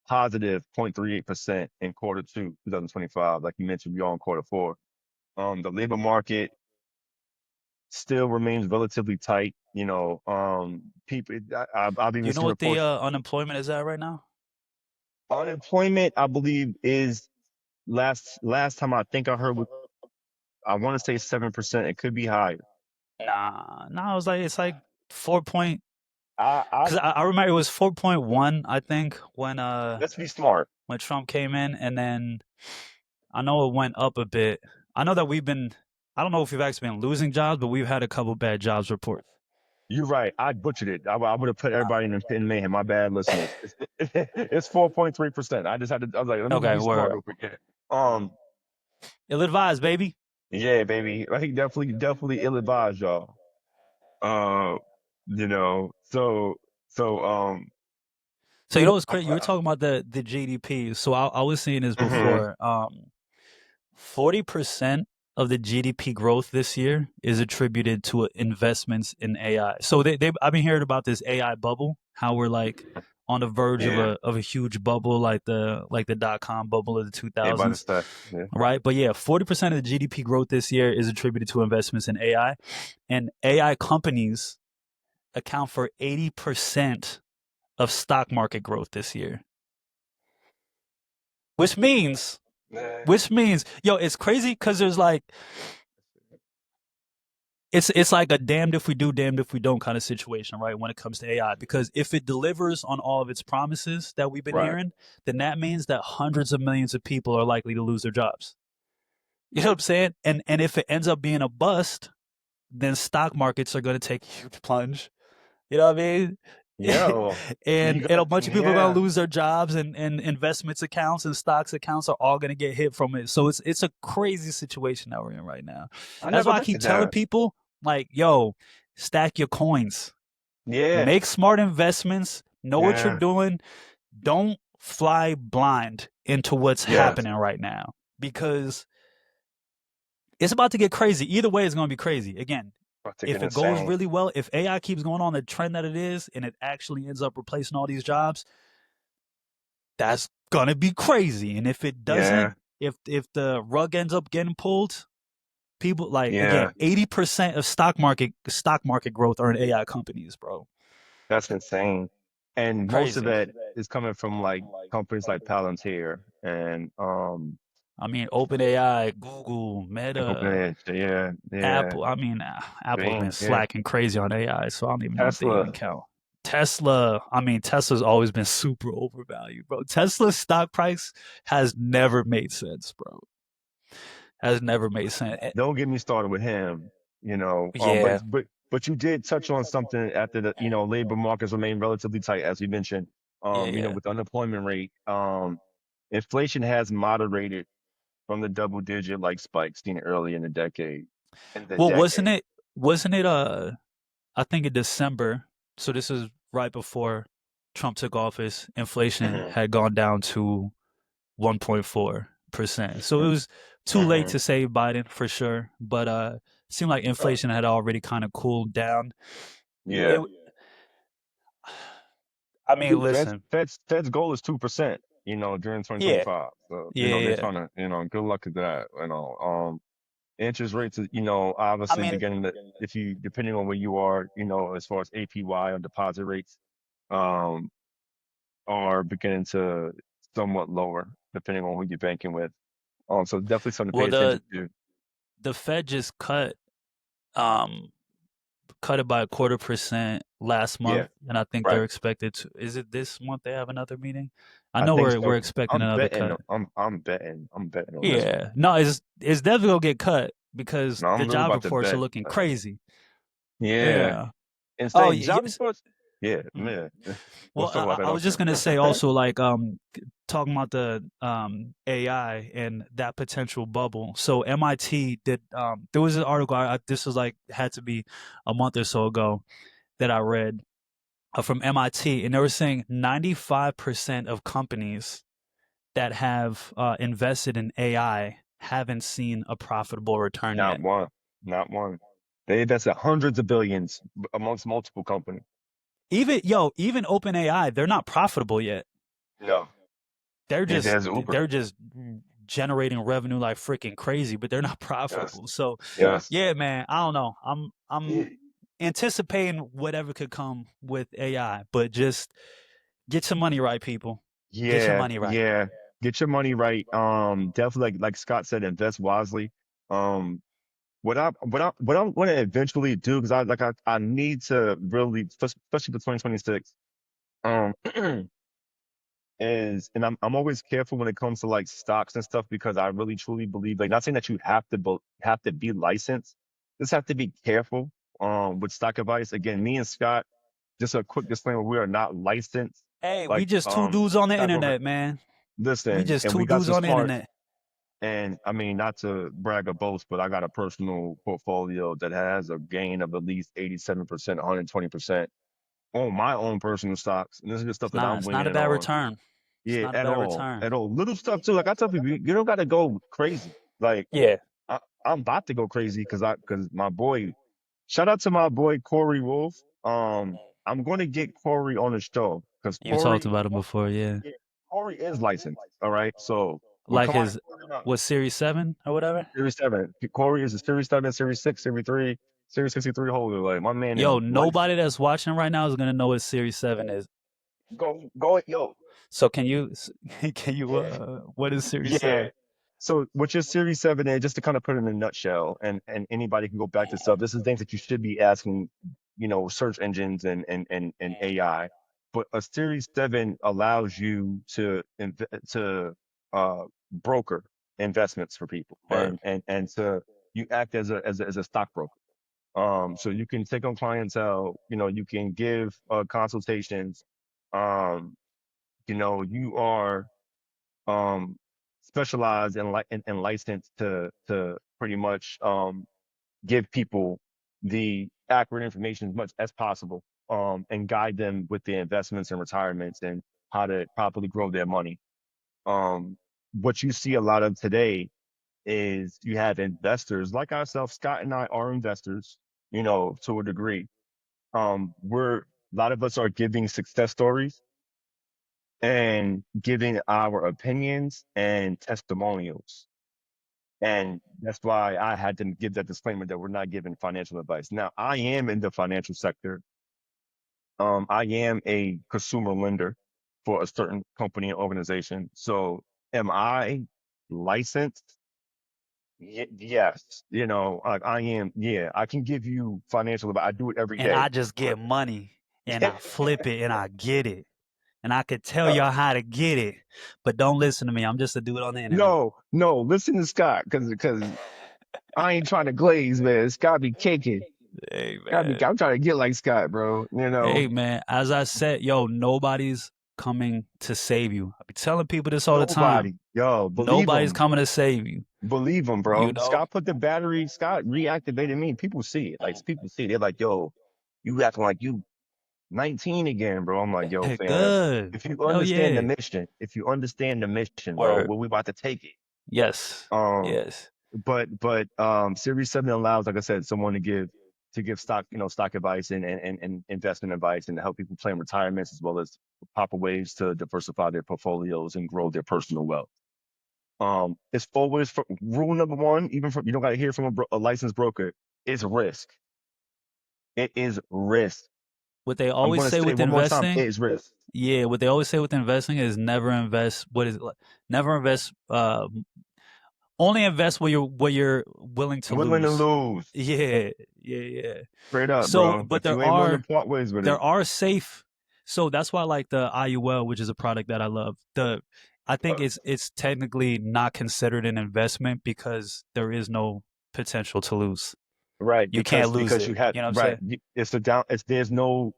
positive 0.38% in quarter two, 2025. Like you mentioned, we are in quarter four. The labor market still remains relatively tight. People, I've Do even you know seen what the reports. unemployment is at right now? Unemployment, I believe, is last time I think I heard was, I want to say 7%. It could be higher. Nah, it's like 4 point. I Because I remember it was 4.1. I think Let's be smart. when Trump came in, and then I know it went up a bit. I know that we've been. I don't know if we've actually been losing jobs, but we've had a couple bad jobs reports. You're right. I butchered it. I would have put everybody in mayhem. My bad, listeners. It's 4.3%. I just had to. I was like, let me Okay, be smart word. real quick. Yeah. Um. Ill advised, baby. Yeah, baby. I think definitely ill advised, y'all. Uh. So. So you know what's crazy? You were talking about the GDP. So I was seeing this Mhm. before. 40% of the GDP growth this year is attributed to investments in AI. So they I've been hearing about this AI bubble, how we're like on the verge of Yeah. a huge bubble like the dot-com bubble of the Everybody 2000s, stuff. Yeah. right? But yeah, 40% of the GDP growth this year is attributed to investments in AI, and AI companies account for 80% of stock market growth this year. Which means Yeah. yo, it's crazy because there's like it's like a damned if we do, damned if we don't kind of situation, right? When it comes to AI, because if it delivers on all of its promises that we've been Right. hearing, then that means that hundreds of millions of people are likely to lose their jobs. You know what I'm saying? And if it ends up being a bust, then stock markets are going to take a huge plunge. You know what I mean? Yo, you And a got bunch of people are going to yeah. lose their jobs, and investments accounts and stocks accounts are all going to get hit from it. So it's a crazy situation that we're in right now. I That's never why I looked keep at telling that. people, like, yo, stack your coins, Yeah. make smart investments, know what you're Yeah. doing. Don't fly blind into what's Yes. happening right now, because it's about to get crazy. Either way, it's going to be crazy. Again, I think if it's it goes insane. really well, if AI keeps going on the trend that it is, and it actually ends up replacing all these jobs, that's gonna be crazy. And if it doesn't, Yeah. if the rug ends up getting pulled, people like again, Yeah. 80% of stock market growth are in AI companies, bro. That's insane. And most of Crazy. that is coming from like companies like Palantir and I mean, OpenAI, Google, Meta, OpenAI. Yeah. Yeah. Apple. I mean, Apple's been Bing. Yeah. slacking crazy on AI, so I don't even know if they even Tesla. count. Tesla, I mean, Tesla's always been super overvalued, bro. Tesla's stock price has never made sense, bro. Has never made sense. Don't get me started with him, you know. Yeah, But you did touch on something after the, labor markets remain relatively tight, as you mentioned. yeah. With the unemployment rate, inflation has moderated from the double digit like spikes seen early in the decade. In the Well, decade. wasn't it I think in December, so this is right before Trump took office, inflation Hmm. had gone down to 1.4%. So it was too late Hmm. to save Biden for sure, but it seemed like inflation had already kind of cooled down. Yeah. It, I mean, Fed's listen. Fed's Fed's goal is 2%, during Yeah. 2025. So, Yeah, they're yeah. trying to, good luck with that. Interest rates, I obviously mean, beginning to, if you, depending on where you are, as far as APY or deposit rates, um, are beginning to somewhat lower, depending on who you're banking with. So definitely something to pay well attention to. the Fed just um cut it by a 1/4% last Yeah, month, and I think right. they're expected to. Is it this month they have another meeting? I I know think we're so. expecting I'm another betting. cut. I'm betting on this one. Yeah, no, it's definitely gonna get cut because No, the I'm really job about to reports are bet. looking crazy. Yeah, Yeah. Oh, insane. Job yes. reports. Yeah, Mhm. man. We'll Well, talk about that I off was just gonna camera. say also like talking about the AI and that potential bubble. So MIT did there was an article this was like had to be a month or so ago that I read from MIT, and they were saying 95% of companies that have invested in AI haven't seen a profitable return Not yet. one. Not one. They invested hundreds of billions amongst multiple companies. Even OpenAI, they're not profitable yet. No. Neither has Uber. They're just generating revenue like freaking crazy, but they're not Yes. profitable. So Yes. yeah, man, I don't know. I'm anticipating whatever could come with AI, but just get your money right, people. Get your Yeah, money right. yeah. Get your money right. Definitely like Scott said, invest wisely. Um, what I'm going to eventually do, because I need to really, especially for 2026. Um, is, and I'm always careful when it comes to like stocks and stuff because I really truly believe, like, not saying that you have to be licensed, just have to be careful with stock advice. Again, me and Scott, just a quick disclaimer, we are not licensed Hey, we like just two dudes on the stock broker. internet, man. We Listen, just and we two got dudes some on the smart, internet. and I mean, not to brag or boast, but I got a personal portfolio that has a gain of at least 87%, 120% on my own personal stocks. And this is the stuff It's that not. I'm It's not winning a bad on. return. It's Yeah, not a at bad all. return. At all. Little stuff too. Like I tell people, you don't gotta go crazy. Like Yeah. I'm about to go crazy because my boy, shout out to my boy Corey Wolf. I'm gonna get Corey on the show because You talked Corey, about it before, yeah. yeah, Corey is licensed. All right. So we're Like coming his what Series 7 or whatever. Series 7. Corey is a Series 7, Series 6, Series 3, Series 63 holder. Like my man is Yo, licensed. nobody that's watching right now is gonna know what Series 7 is. Go yo. So can you can you Yeah. what is Series Yeah. 7? So what your Series 7 is, just to kind of put it in a nutshell, and anybody can go back to stuff. This is things that you should be asking, search engines and AI. But a Series 7 allows you to broker investments for people Word. and to you act as a stockbroker. So you can take on clientele, you can give consultations. Um, you are um specialized and licensed to pretty much give people the accurate information as much as possible and guide them with their investments and retirements and how to properly grow their money. Um what you see a lot of today is you have investors like ourselves. Scott and I are investors, to a degree. We're a lot of us are giving success stories and giving our opinions and testimonials. And that's why I had to give that disclaimer that we're not giving financial advice. Now, I am in the financial sector. I am a consumer lender for a certain company and organization. So, am I licensed? Yes. I am. Yeah, I can give you financial advice. I do it every And day. I just But get money and I flip it and I get it. And I could tell y'all how to get it. But don't listen to me. I'm just a dude on the internet. no, no, listen to Scott, because I ain't trying to glaze, man. Scott be kicking. Hey Gotta be, man. I'm trying to get like Scott, bro. Hey man, as I said, yo, nobody's coming to save you. I be telling people this all the time. Nobody, yo, Nobody's coming to save you. believe him, You bro. know? Scott put the battery. Scott reactivated me. People see it. Like people see it. They're like, yo, you acting like you 19 again, bro. I'm like, yo, fam. Good. If you Hell understand the yeah. mission, bro, Word. where we about to take it. Yes. Um, Yes. but Series 7 allows, like I said, someone to give stock advice and investment advice and to help people plan retirements as well as proper ways to diversify their portfolios and grow their personal wealth. It's always rule number one, even from you don't got to hear from a licensed broker, is risk. It is risk. What they I'm always going to say say with one more time, investing, it is risk. yeah, what they always say with investing is never invest. What is it? Never invest. Only invest what you're willing to Willing to lose. lose. Yeah, yeah, yeah. Straight up, So, bro. but If you ain't willing to part ways with there it. are safe. So that's why I like the IUL, which is a product that I love. I think it's technically not considered an investment because there is no potential to lose. Right, You can't lose because you it. have You know what I'm right. saying? It's a down. It's there's no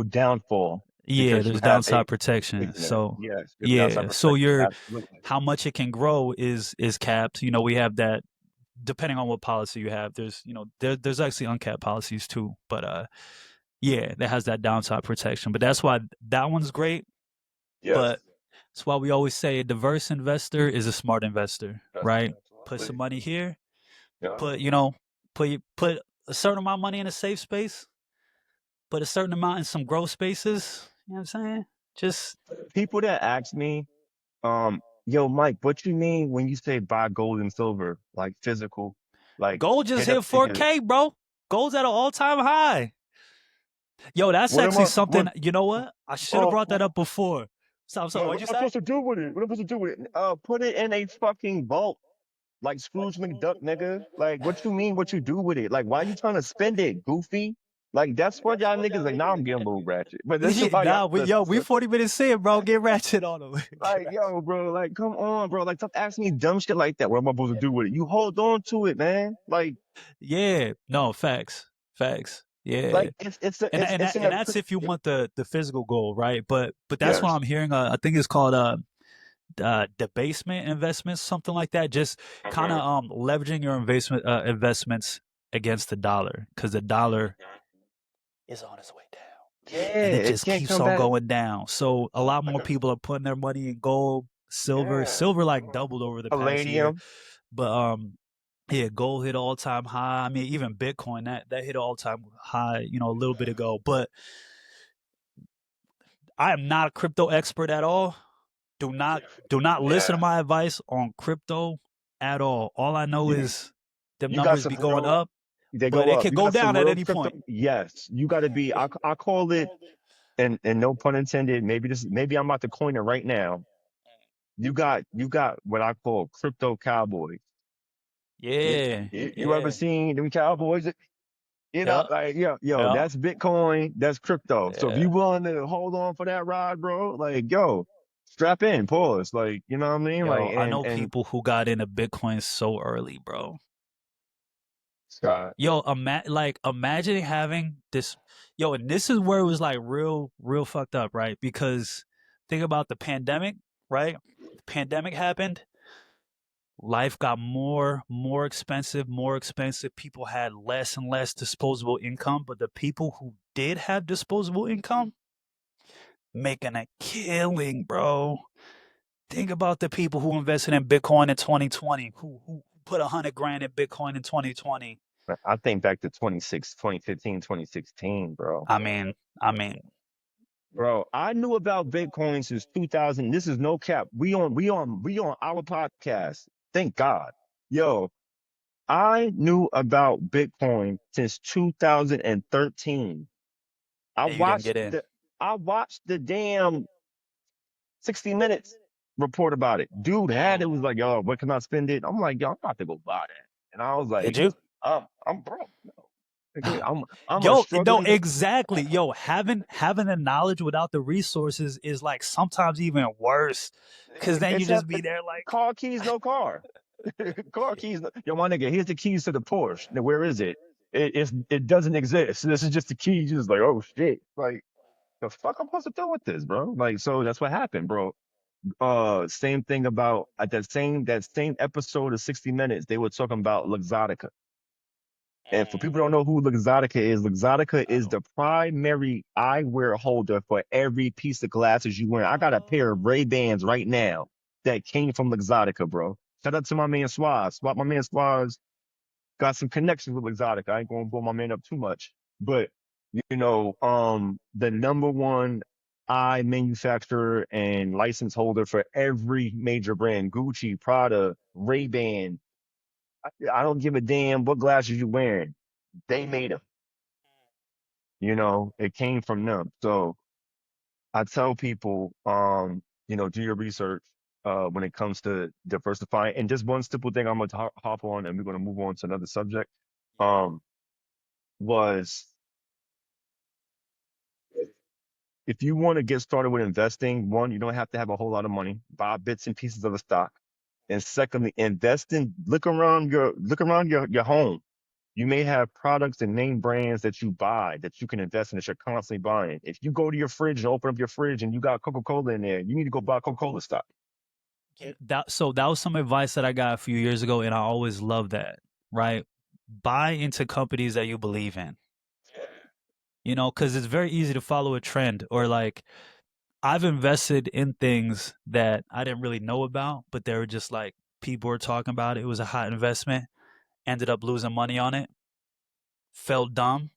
downfall Yeah, because you there's have a downside protection. safety net. So Yes, you have a yeah, downside so protection. your Absolutely. how much it can grow is capped. We have that depending on what policy you have. There's actually uncapped policies too, but yeah, that has that downside protection. But that's why that one's great. Yes. But that's why we always say a diverse investor is a smart investor, Yes, right? Put some absolutely. money here, Yeah. put a certain amount of money in a safe space, put a certain amount in some growth spaces. You know what I'm saying? Just People that ask me, yo, Mike, what you mean when you say buy gold and silver, like physical, like gold just hit hit up to get it? 4K, bro. Gold's at an all-time high. Yo, that's What am actually I? something. What? You know what? I should have Oh, brought that up before. So what what'd am you I say? supposed to do with it? What am I supposed to do with it? Put it in a fucking vault, like Scrooge McDuck, nigga. Like, what you mean? What you do with it? Like, why you trying to spend it, goofy? Like that's what y'all niggas like. Now I'm getting a little ratchet, but this is why y'all Nah, we 40 minutes in, bro. Get ratchet on them. like, yo, bro, like, come on, bro, like, stop asking me dumb shit like that. What am I supposed to do with it? You hold on to it, man. Yeah, no, facts. Yeah, and that's if you want the physical goal, right? But that's what yes, I'm hearing. I think it's called debasement investments, something like that. Just kind of leveraging your investments against the dollar, because the dollar is on its way down, yeah, and it it just can't keeps come on back. going down. So a lot more people are putting their money in gold, silver. Yeah, Silver like doubled over the past year, palladium. but yeah, gold hit all time high. I mean, even Bitcoin that hit all time high, a little bit ago. But I am not a crypto expert at all. Do not listen to Yeah, my advice on crypto at all. All I know you, is them you got numbers be some going real. up, They but go it up. can You go got some down at real any crypto. point. Yes, you got to be. I call it, and no pun intended. Maybe I'm about to coin it right now. You got what I call crypto cowboys. Yeah, You ever yeah, seen them cowboys? yeah, Like yo, yeah, that's Bitcoin, that's crypto. So if yeah. you willing to hold on for that ride, bro, like yo, strap in, pause, like you know what I mean, like Yo, I know and people who got into Bitcoin so early, bro. Scott, Yo, imagine having this. Yo, and this is where it was like real fucked up, right? Because think about the pandemic, right? The pandemic happened. Life got more expensive, more expensive. People had less and less disposable income, but the people who did have disposable income making a killing, bro. Think about the people who invested in Bitcoin in 2020, who put 100 grand in Bitcoin in 2020. I think back to 2015, 2016, bro. I mean, I mean, Bro, I knew about Bitcoin since 2000. This is no cap. We on our podcast. Thank God. Yo, I knew about Bitcoin since 2013. I and you didn't watched get in. the I watched the damn 60 Minutes report about it. Dude had it was like, yo, what can I spend it? I'm like, yo, I'm about to go buy that. And I was Did like, you? I'm broke. No. Okay, I'm a Yo, no, struggling. exactly. Yo, having the knowledge without the resources is like sometimes even worse, because then you It's have just be there like, car keys, no car. Car keys. Yo, my nigga, here's the keys to the Porsche. Now, where is it? It doesn't exist. This is just the keys. Just like, oh shit. Like, the fuck I'm supposed to do with this, bro? Like, so that's what happened, bro. Same thing about at that same episode of 60 Minutes, they were talking about Luxottica. And for people who don't know who Luxottica is the primary eyewear holder for every piece of glasses you wear. I got a pair of Ray-Bans right now that came from Luxottica, bro. Shout out to my man Swaz. My man Swaz got some connections with Luxottica. I ain't gonna blow my man up too much. But the number one eye manufacturer and license holder for every major brand, Gucci, Prada, Ray-Ban. I don't give a damn what glasses you're wearing. They made them. It came from them. So I tell people, do your research when it comes to diversifying. And just one simple thing I'm gonna hop on, and we're gonna move on to another subject. Um, was if you want to get started with investing, one, you don't have to have a whole lot of money. Buy bits and pieces of the stock. And secondly, look around your home. You may have products and name brands that you buy that you can invest in that you're constantly buying. If you go to your fridge and open up your fridge and you got Coca-Cola in there, you need to go buy Coca-Cola stock. that was some advice that I got a few years ago, and I always love that, right? Buy into companies that you believe in, because it's very easy to follow a trend, or like I've invested in things that I didn't really know about, but they were just like people were talking about it. It was a hot investment, ended up losing money on it, felt dumb.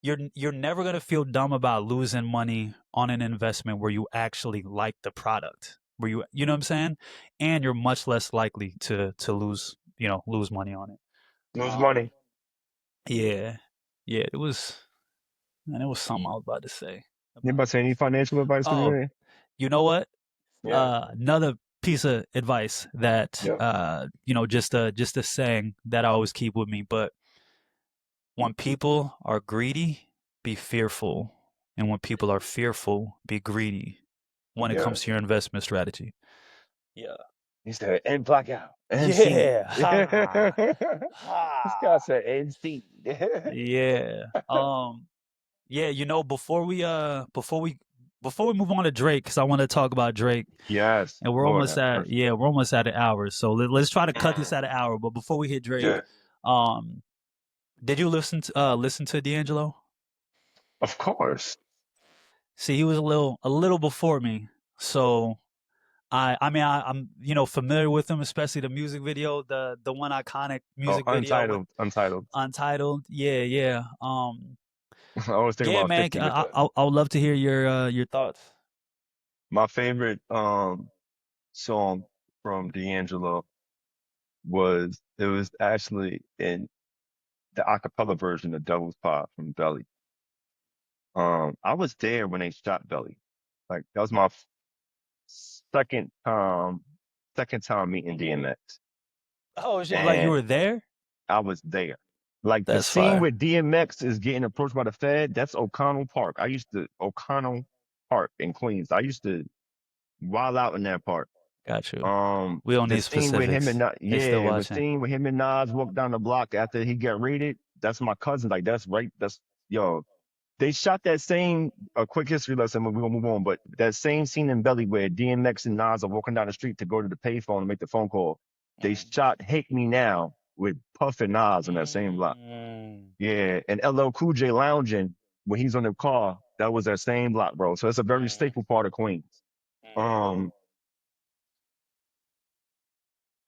You're never gonna feel dumb about losing money on an investment where you actually like the product, where you know what I'm saying, and you're much less likely to lose money on it. Lose Um, money. yeah, yeah, it was, man, it was something I was about to say You about about to it. say any financial advice for Oh, today? you know what? Yeah. Another piece of advice that Yeah. just a saying that I always keep with me. But when people are greedy, be fearful, and when people are fearful, be greedy when it Yeah. comes to your investment strategy. Yeah. He said, and blackout and see. Yeah. Ha. This guy Ha. said, and see. Yeah. Yeah, before we move on to Drake, because I want to talk about Drake, Yes, and Lord have mercy. we're almost at an hour. So let's try to cut this Mm. at an hour. But before we hit Drake, Yeah, um, did you listen to D'Angelo? of course. See, he was a little before me, so I'm familiar with him, especially the music video, the one iconic Oh, music video with Untitled, Untitled. Untitled. Yeah, yeah. I always think Yeah, about man. 50 with that. I would love to hear your thoughts. My favorite song from D'Angelo was actually in the acapella version of Devil's Pot from Belly. I was there when they shot Belly. Like that was my second time second time meeting DMX. Oh shit! Like you And were there? I was there. Like the That's scene fire. where DMX is getting approached by the Fed, that's O'Connell Park. I used to O'Connell Park in Queens. I used to wild out in that park. Got you. We don't The need scene with him and specifics. They still the watching. scene with him and Nas walk down the block after he got raided. That's my cousin. Like that's right. That's yo. They shot that same a quick history lesson. We're gonna move on, but that same scene in Belly where DMX and Nas are walking down the street to go to the payphone and make the phone call. They Mm. shot "Hate Me Now" with Puff and Nas on that same block. Mm. Yeah, and LL Cool J lounging when he's on the car. That was that same block, bro. So it's a very Mm. staple part of Queens. Mm. Um,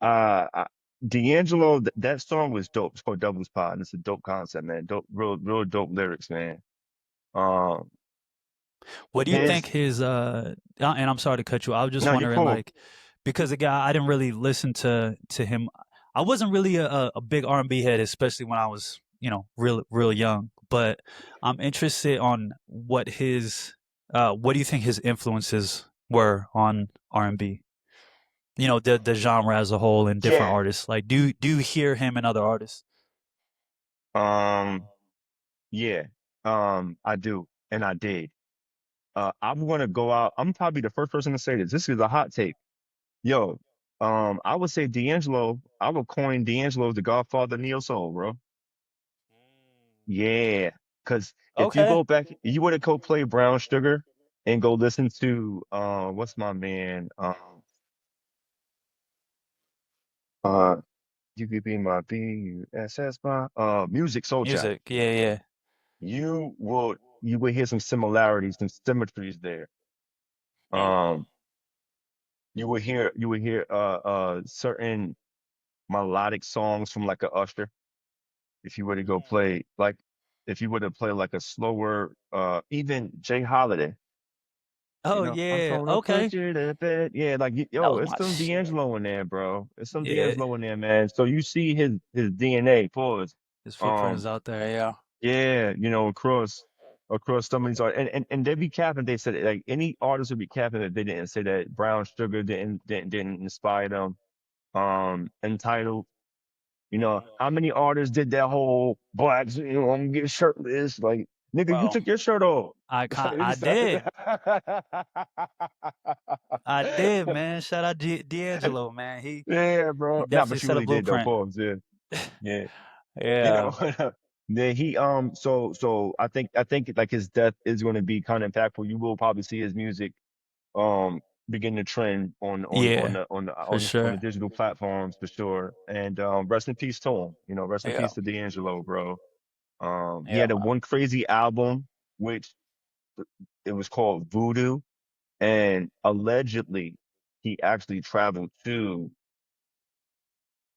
I, D'Angelo, that song was dope. It's called Devil's Pot, and it's a dope concept, man. Dope, real dope lyrics, man. Um, What do you think his and I'm sorry to cut you. I was just no, you wondering, cool. like, because the guy I didn't really listen to him. I wasn't really a big R&B head, especially when I was, real young. But I'm interested on what do you think his influences were on R&B? The genre as a whole and different Yeah. artists. Like, do you hear him and other artists? Um, yeah. I do, and I did. I'm gonna go out. I'm probably the first person to say this. This is a hot take. Yo, I would say D'Angelo. I would coin D'Angelo as the Godfather of neo soul, bro. Yeah, because if you Okay. go back, you would have go play Brown Sugar and go listen to what's my man? Uh, you could be my BSS my Music Soul Child. Music. Yeah, yeah. You would hear some similarities, some symmetries there. Um, you would hear certain melodic songs from like a Usher if you were to go play like if you were to play like a slower even Jay Holiday. Oh I'm yeah. gonna put Okay. you to bed. Yeah, like That yo, was it's my some shit. D'Angelo in there, bro. It's some Yeah. D'Angelo in there, man. So you see his DNA. Pause. His footprint Um, is out there. Yeah. yeah, across some of these art and they be capping. They said like any artist would be capping if they didn't say that Brown Sugar didn't inspire them. Entitled. How many artists did that whole blacks, I'm gonna get shirtless. Like, nigga, you Bro, took your shirt off. I did. I did, man. Shout out D'Angelo, man. Yeah, He bro. Nah, definitely but you set a really did though. blueprint. Pause. Yeah. Yeah. You Yeah. know, then so I think like his death is gonna be kind of impactful. You will probably see his music um begin to trend Yeah, for on the sure. digital platforms for sure. And rest in peace to him. Rest in Yeah. peace to D'Angelo, bro. He Yeah, had a man. one crazy album, which it was called Voodoo, and allegedly he actually traveled to,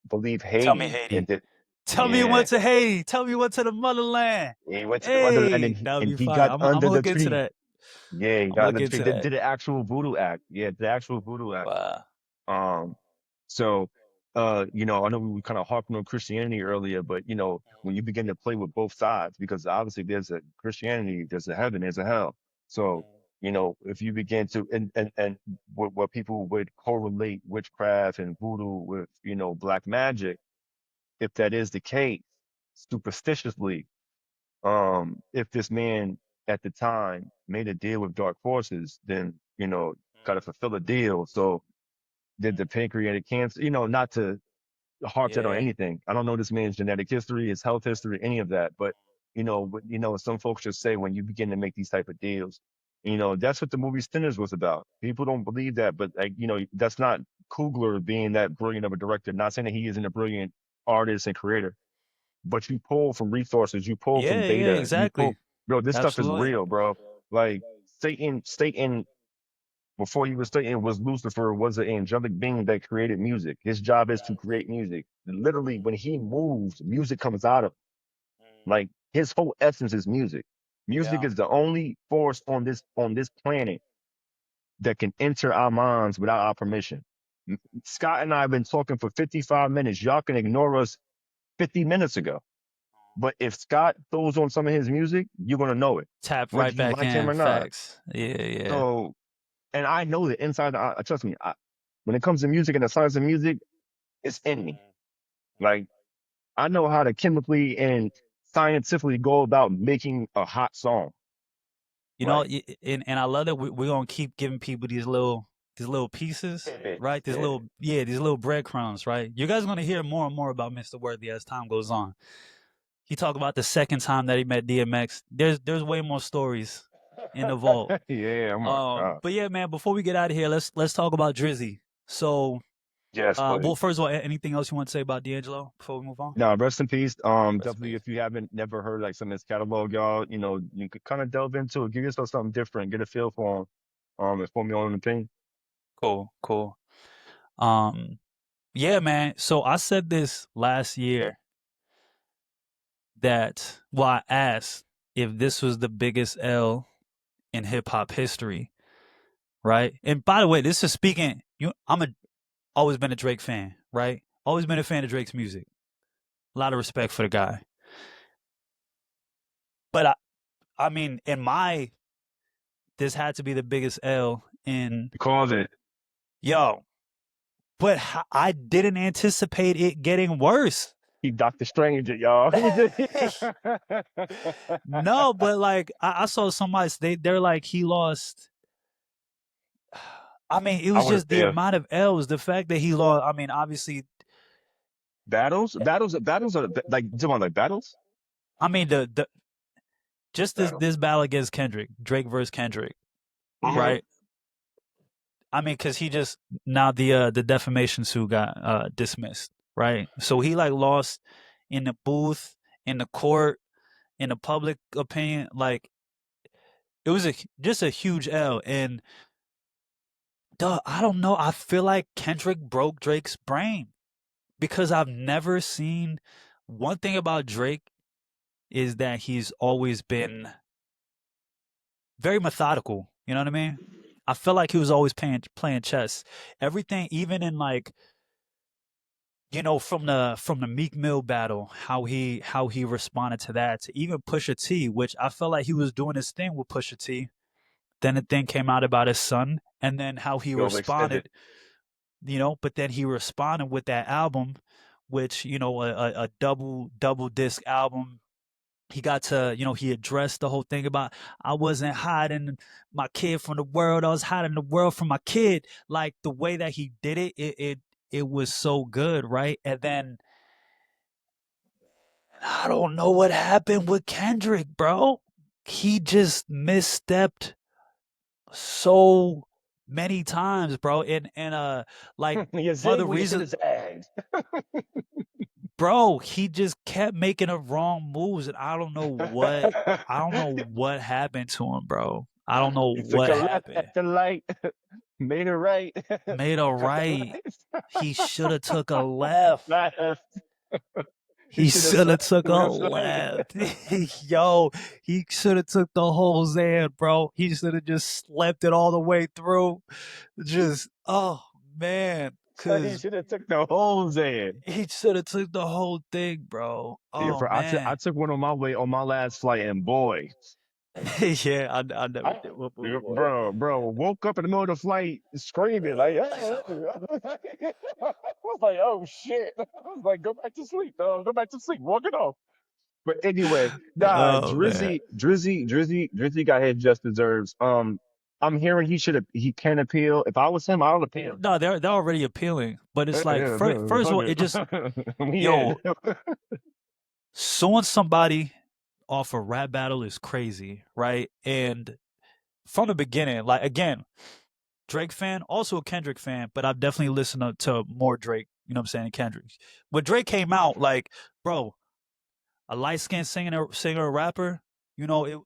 I believe, Tell me Haiti and Haiti. did, Tell me you yeah, went to Haiti. Tell me you went to the motherland. he went to the motherland Hey, that would and be he fire. got I'm under gonna the look into tree. that. Yeah, he I'm gonna got look under the tree. into Did, that. did the actual voodoo act. Yeah, the actual voodoo act. Wow. Um, so, I know we were kind of harping on Christianity earlier, but when you begin to play with both sides, because obviously there's a Christianity, there's a heaven, there's a hell. So, if you begin to, and what people would correlate witchcraft and voodoo with, black magic, if that is the case, superstitiously, If this man at the time made a deal with dark forces, then, got to fulfill a deal. So did the pancreatic cancer, not to harp that on Yeah. anything. I don't know this man's genetic history, his health history, any of that. But, some folks just say when you begin to make these type of deals, that's what the movie Sinners was about. People don't believe that, but like, that's not Coogler being that brilliant of a director. Not saying that he isn't a brilliant artist and creator, but you pull from resources, you pull from Yeah, yeah, data, you exactly. pull, bro, this stuff is Absolutely. real, bro. Like Satan, before he was Satan, was Lucifer, was an angelic being that created music. His job is to create music. Literally, when he moves, music comes out of him. Like his whole essence is music. Music Yeah. is the only force on this planet that can enter our minds without our permission. Scott and I have been talking for 55 minutes. Y'all can ignore us 50 minutes ago. But if Scott throws on some of his music, you're gonna know it, Tap whether right you back like him in. or not. Facts. Yeah, yeah. So, and I know that inside. Trust me. When it comes to music and the science of music, it's in me. Like I know how to chemically and scientifically go about making a hot song. You know, Like and I love that we're gonna keep giving people these little pieces, tidbits. right? These little breadcrumbs, right? You guys are gonna hear more and more about Mr. Worthy as time goes on. He talked about the second time that he met DMX. There's way more stories in the vault. Yeah. Oh my God. But yeah, man, before we get out of here, let's talk about Drizzy. So, Yes, well, please. first of all, anything else you want to say about D'Angelo before we move on? Now, rest in peace. Rest in Definitely, peace. if you haven't never heard like some of his catalog, y'all, you could kind of delve into it, give yourself something different, get a feel for him, and form your own opinion. Cool, cool. Um, yeah, man. So I said this last year that, well, I asked if this was the biggest L in hip hop history, right? And by the way, this is speaking. Always been a Drake fan, right? Always been a fan of Drake's music. A lot of respect for the guy. But I mean, this had to be the biggest L in Called it. yo. But I didn't anticipate it getting worse. He Dr. Strange, it, y'all. No, but like I saw somebody they're like he lost. I mean, it I was would have, just the yeah. amount of L's, the fact that he lost. I mean, obviously, Battles are like, come on, like battles, I mean the just this battle. this battle against Kendrick, Drake versus Kendrick, Hmm. right? I mean, because he just now the defamation suit got dismissed, right? So he like lost in the booth, in the court, in the public opinion. Like it was just a huge L, and duh, I don't know. I feel like Kendrick broke Drake's brain because I've never seen. One thing about Drake is that he's always been very methodical. You know what I mean? I feel like he was always playing chess. Everything, even in like from the Meek Mill battle, how he responded to that, to even Pusha T, which I felt like he was doing his thing with Pusha T. Then the thing came out about his son, and then how he He overextended. responded, but then he responded with that album, which a double disc album. He got to, he addressed the whole thing about I wasn't hiding my kid from the world. I was hiding the world from my kid. Like the way that he did it was so good, right? And then I don't know what happened with Kendrick, bro. He just misstepped so many times, bro. And like You one of zig the when you should reasons, have zagged. bro, he just kept making the wrong moves, and I don't know what happened to him, bro. I don't know He took what a left happened. at the light, made a right Made a at the right. light. He should have took a left. Left. He He should have should have slept took a through the flight. left. Yo, he should have took the whole Zan, bro. He should have just slept it all the way through. Just, oh man, He cause should have took the holes in. he should have took the whole thing, bro. Yeah, Oh I man. took one on my way on my last flight, and boy, Yeah, I never I, did. What movie yeah, was bro, woke up in the middle of the flight screaming like, I was like, oh shit! I was like, go back to sleep, dog. Go back to sleep. Walk it off. But anyway, nah, Oh man. Drizzy got his just deserves. I'm hearing he can appeal. If I was him, I would appeal. No, they're already appealing, but it's like Yeah, first of all, fuck it just it. Yeah. yo suing somebody off a rap battle is crazy, right? And from the beginning, like again, Drake fan, also a Kendrick fan, but I've definitely listened to more Drake. You know what I'm saying? Kendrick. When Drake came out, like, bro, a light skinned singer, or rapper, you know, it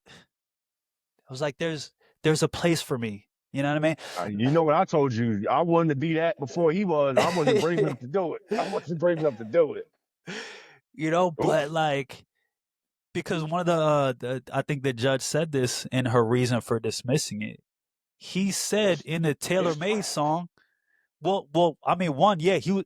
I was like, there's a place for me. You know what I You know what I told you? I wanted to be that before he was. I wasn't brave mean? enough to do it. I wasn't brave enough to do it. You know, Oop. but like because one of the I think the judge said this in her reason for dismissing it. He said in the Taylor Made song, I mean, one, yeah, he would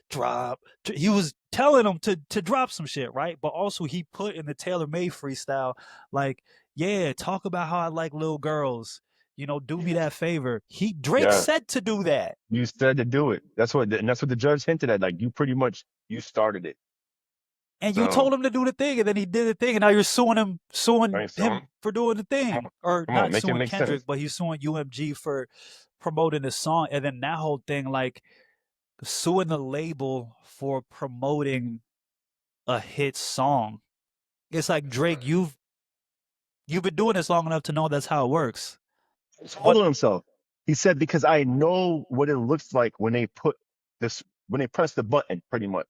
drop. He was telling him to drop some shit, right? But also he put in the Taylor Made freestyle, like, yeah, talk about how I like little girls. You know, do me that favor. Drake Yeah, said to do that, you said to do it. That's what the judge hinted at. Like you pretty much you started it. and you So told him to do the thing, and then he did the thing, and now you're suing right, so him for doing the thing, or come on, not make it suing make Kendrick, sense. but he's suing UMG for promoting the song, and then that whole thing, like suing the label for promoting a hit song. It's like Drake, you've been doing this long enough to know that's how it works. He told But on himself. He said because I know what it looks like when they put this when they press the button, pretty much.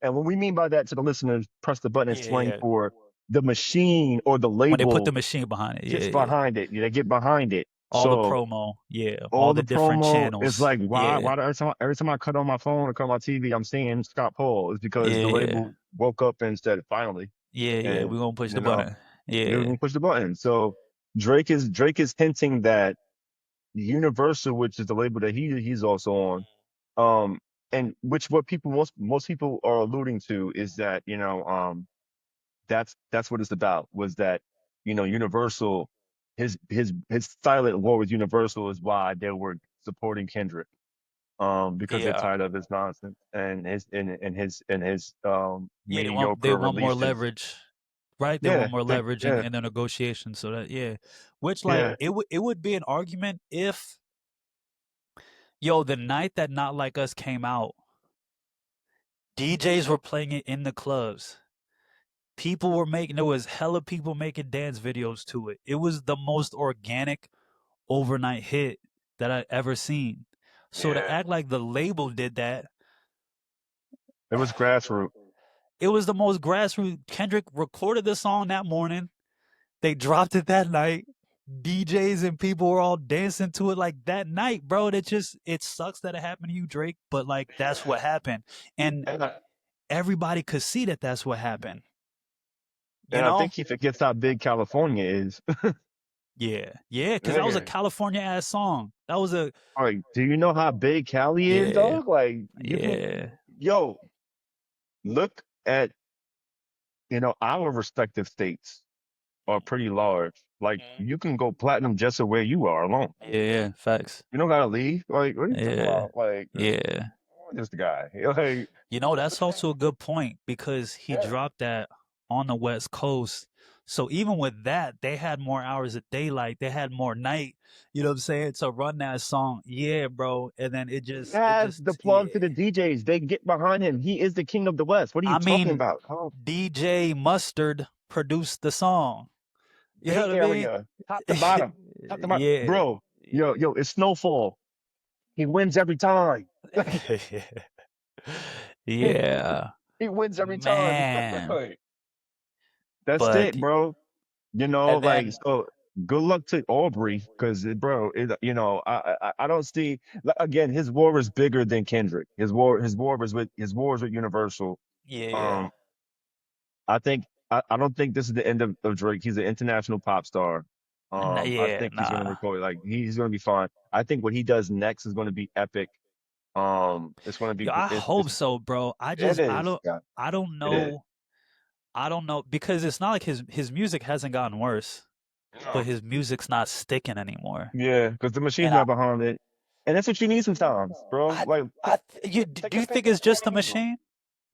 And what we mean by that to the listeners, press the button is yeah, slang yeah. for the machine or the When they put the label machine behind it, gets yeah, yeah. behind it. They get behind it. All the So promo, yeah, all all the the different promo is channels, like yeah, every time I cut on my phone or cut on my TV, I'm seeing Scott Paul. It's because the yeah, label woke up and said finally, yeah, yeah. and We're gonna push you the know, button. we're Yeah, gonna push the button. So Drake is hinting that Universal, which is the label that he's also on, and which what people most people are alluding to is that that's what it's about was that Universal his silent war with Universal is why they were supporting Kendrick because they're yeah, tired of his nonsense and his yeah. They mediocre want more releases. leverage, right? They want Yeah, more they, leverage yeah, in the negotiations. So that yeah, which like yeah. it would be an argument if the night that Not Like Us came out, DJs were playing it in the clubs. There was hella people making dance videos to it. It was the most organic overnight hit that I ever seen. So to Yeah. act like the label did that, It was grassroots. it was the most grassroots. Kendrick recorded the song that morning. They dropped it that night. DJs and people were all dancing to it like that night, bro. It sucks that it happened to you, Drake, but like that's what happened. And And everybody could see that that's what happened. You I know? think he forgets how big California is. Yeah. Yeah, because that was a Nigga, California ass song. That was a like, do you know how big Cali is, yeah. dog? Like, you can, Yeah. yo, look at, our respective states are pretty large. Like, Mhm. you can go platinum just where you are alone. Yeah, facts. You don't gotta leave. Like, what are you talking Yeah. about? Like, Yeah. this guy. Like, That's also a good point because he yeah. dropped that on the West Coast. So even with that, they had more hours of daylight. They had more night. You know what I'm saying? To run that song. Yeah, bro. And then He has the yeah. plug to the DJs. They get behind him. He is the king of the West. What are you I talking mean, about? Oh, DJ Mustard produced the song. You know Bay what I mean? Area, top to bottom, top to bottom. Yeah. Bro, yo, it's Snowfall. He wins every time. Yeah. He wins every time. Man. That's But it, bro. and Like then so. Good luck to Aubrey, because bro, I don't see again. His war is bigger than Kendrick. His war is with Universal. yeah, yeah. Um, I don't think this is the end of Drake. He's an international pop star. I Yeah, think he's gonna nah. record like he's gonna be fine. I think what he does next is gonna be epic. It's gonna be Yo, I hope it's so, bro. it is. Yeah, I don't it is. know. I don't know because it's not like his music hasn't gotten worse, but No. his music's not sticking anymore. Yeah, because the machine's And not behind it, and that's what you need sometimes, bro. Like I take do a you think pick of it's just the any of them. machine?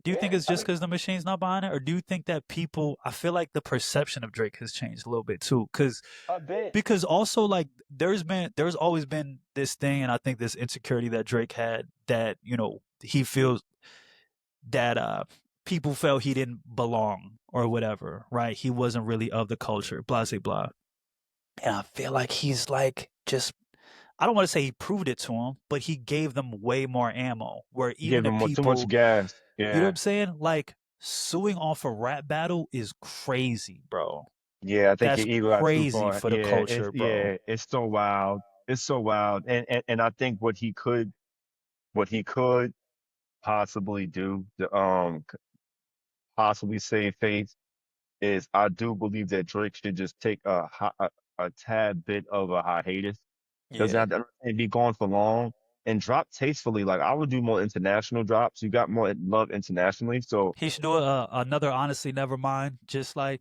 Do you think Yeah, it's just because the machine's not behind it, or do you think that people? I feel like the perception of Drake has changed a little bit too, I bet. because also like there's always been this thing, and I think this insecurity that Drake had, that he feels that people felt he didn't belong or whatever, right? He wasn't really of the culture, blah blah blah. And I feel like he's like just, I don't want to say he proved it to him, but he gave them way more ammo. Where even Give the him too much people, gas. you know what Yeah. I'm saying? Like suing off a rap battle is crazy, bro. Yeah, I think That's your ego got too crazy far. for the culture, bro. It's so wild. It's so wild. And I think what he could possibly do to possibly save face is, I do believe that Drake should just take a tad bit of a hiatus. Doesn't Yeah. have to be gone for long, and drop tastefully. Like, I would do more international drops. You got more love internationally. So He should do another Honestly Nevermind, just uh,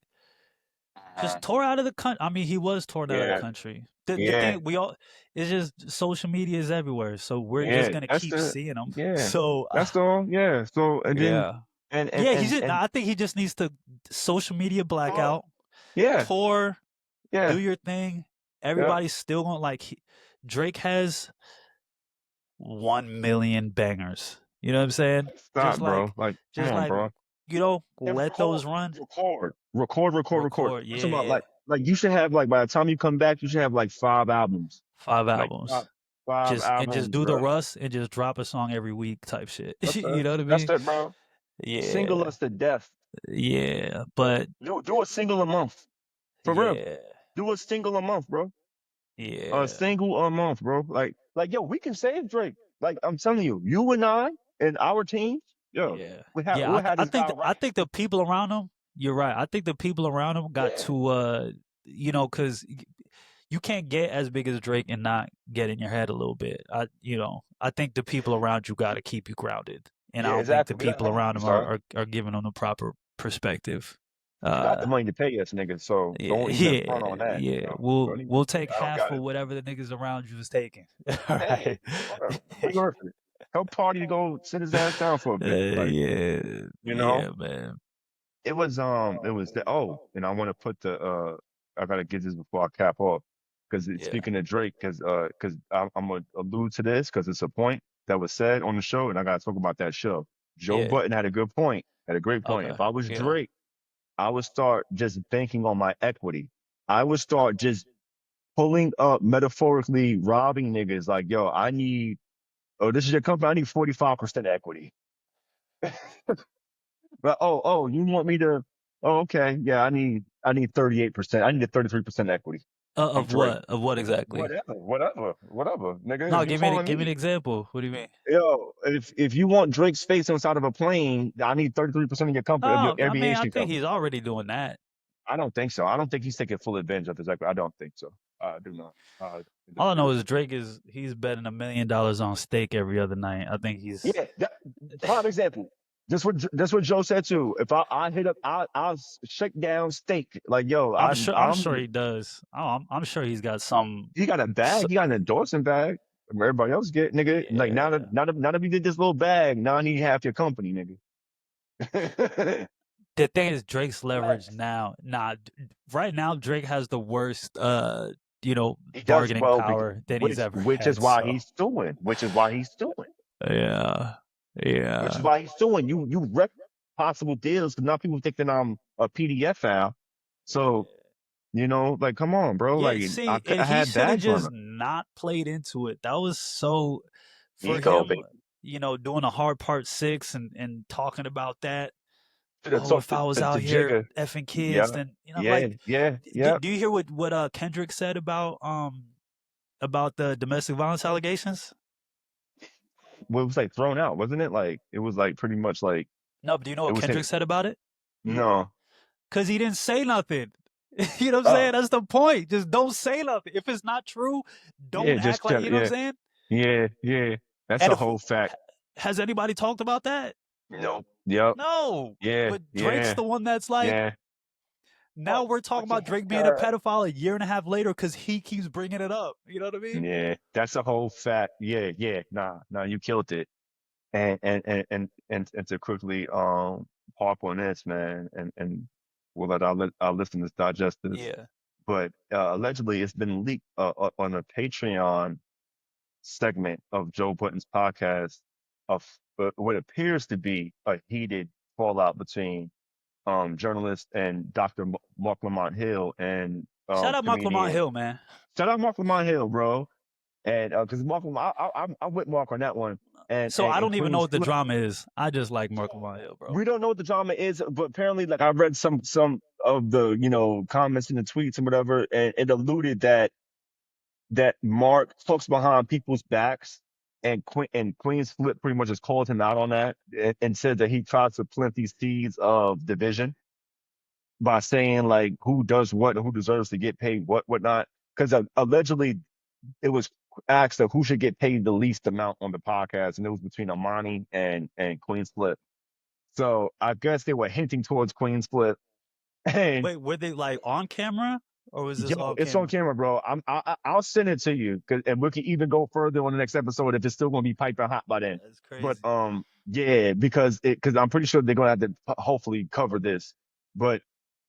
tore out of the country. I mean, he was torn out of the yeah, country. The yeah, thing we all, it's just social media is everywhere, so we're just yeah. gonna That's keep the seeing them. yeah. So That's all. Yeah. So and then yeah, and yeah. and and I think he just needs to social media oh, blackout, yeah, tour, do yeah, your thing. yeah. Everybody's still gonna like. Drake has 1 million bangers. You know what I'm saying? Stop, bro. Like, come Just on, like, bro. And let those run. record. Record, I'm talking about, yeah, like you should have, like, by the time you come back, you should have like 5 albums, five like albums. five Just albums, do the bro. Russ and just drop a song every week type shit. You know what I That's mean? it, bro. Single Yeah, us to death. yeah, but Do a single a month, for real. yeah, Do a single a month, bro. A yeah, single a month, bro. Like, yo, we can save Drake. Like, I'm telling you, you and I and our teams, yo, yeah, we'll yeah. have this guy I right. think the people around him. You're right. I think the people around him got Yeah, to, because you can't get as big as Drake and not get in your head a little bit. I think the people around you got to keep you grounded, and I yeah, don't think the exactly. We got people money, around him sir. are giving them the proper perspective. You got the Uh, money to pay us, nigga. So yeah, don't even front on that. yeah. Yo, We'll don't even. we'll take I don't half got of it. whatever the niggas around you is taking. All Hey, right. whatever. We worth it. Help Party to go sit his ass down for a bit. Like, Yeah, you know, yeah, man. and I want to put I gotta get this before I cap off, because Yeah, speaking of Drake, because I'm gonna allude to this because it's a point that was said on the show, and I gotta talk about that show. Joe yeah. Button had a good point, had a great point. Okay. If I was Yeah. Drake, I would start just banking on my equity. I would start just pulling up, metaphorically robbing niggas. Like, yo, oh, this is your company. I need 45% equity. But you want me to? Oh, okay. Yeah, I need 38%. I need a 33% equity. I'm Of Drake. what? Of what exactly? Whatever, nigga. No, If you calling give me an me, example. What do you mean? yo, if you want Drake's face inside of a plane, I need 33% of your company, of your Oh, I mean, I aviation think company. he's already doing that. I don't think so. I don't think he's taking full advantage of his equity. I don't think so. I do not. All I know is he's betting $1 million on steak every other night. I think Yeah, prime example. That's what Joe said too. If I hit up, I'll shake down steak. Like, yo, I'm sure he does. Oh, I'm sure he's got some. he got a bag, he got an endorsement bag. Everybody else get, nigga. Like, now Yeah. that we did this little bag, now I need half your company, nigga. The thing is, Drake's leverage Facts. now. Nah, right now Drake has the worst, He does bargaining well, power that he's ever which is had. why So he's suing. Which is why he's suing. yeah, Which is yeah. why he's suing. You wreck possible deals because now people thinking I'm a PDF file. So, like, come on, bro. Yeah, Like, see, and I he had should have bags on just him. not played into it. That was so for Ego, him, baby. doing a hard part 6 and talking about that. Should have Oh, talked if I was to out here Jigga. effing Yeah, kids, then yeah, yeah, yeah. do you hear what Kendrick said about the domestic violence allegations? Well, it was like thrown out, wasn't it? Like, it was like pretty much like No, but do you know it what was him. Kendrick said about it? No. Because he didn't say nothing. You know what I'm saying? Oh, That's the point. Just don't say nothing. If it's not true, yeah, don't just act like, tell, you know what I'm yeah, saying? yeah, yeah. That's And a whole fact. has anybody talked about that? Nope. Yep. No. Yeah, But Drake's yeah, the one that's like, yeah. now we're talking But you about hate Drake being a her. pedophile a year and a half later because he keeps bringing it up. You know what I mean? Yeah, that's a whole fact. Yeah, yeah. Nah, you killed it. And to quickly harp on this, man, and we'll let our listeners digest this. Yeah. But allegedly, it's been leaked on a Patreon segment of Joe Budden's podcast of what appears to be a heated fallout between journalist and Dr. Mark Lamont Hill and Shout out Mark Lamont comedian. Hill, man. Shout out Mark Lamont Hill, bro. And because Mark, I'm with Mark on that one. And So I and don't even know Queen's what the Flip, drama is. I just like Mark Lamont Hill, bro. we don't know what the drama is, but apparently, like I read some of the comments in the tweets and whatever, and it alluded that Mark talks behind people's backs, and Queen's Flip pretty much just called him out on that, and said that he tried to plant these seeds of division by saying like who does what and who deserves to get paid whatnot. Because allegedly it was asked of who should get paid the least amount on the podcast, and it was between Amani and Queen's Flip. So I guess they were hinting towards Queen's Flip. And Wait, were they like on camera or was this yo, off it's on camera? camera, bro. I'll send it to you, and we can even go further on the next episode if it's still gonna be piping hot by then. That's But crazy. yeah, because I'm pretty sure they're gonna have to hopefully cover this. But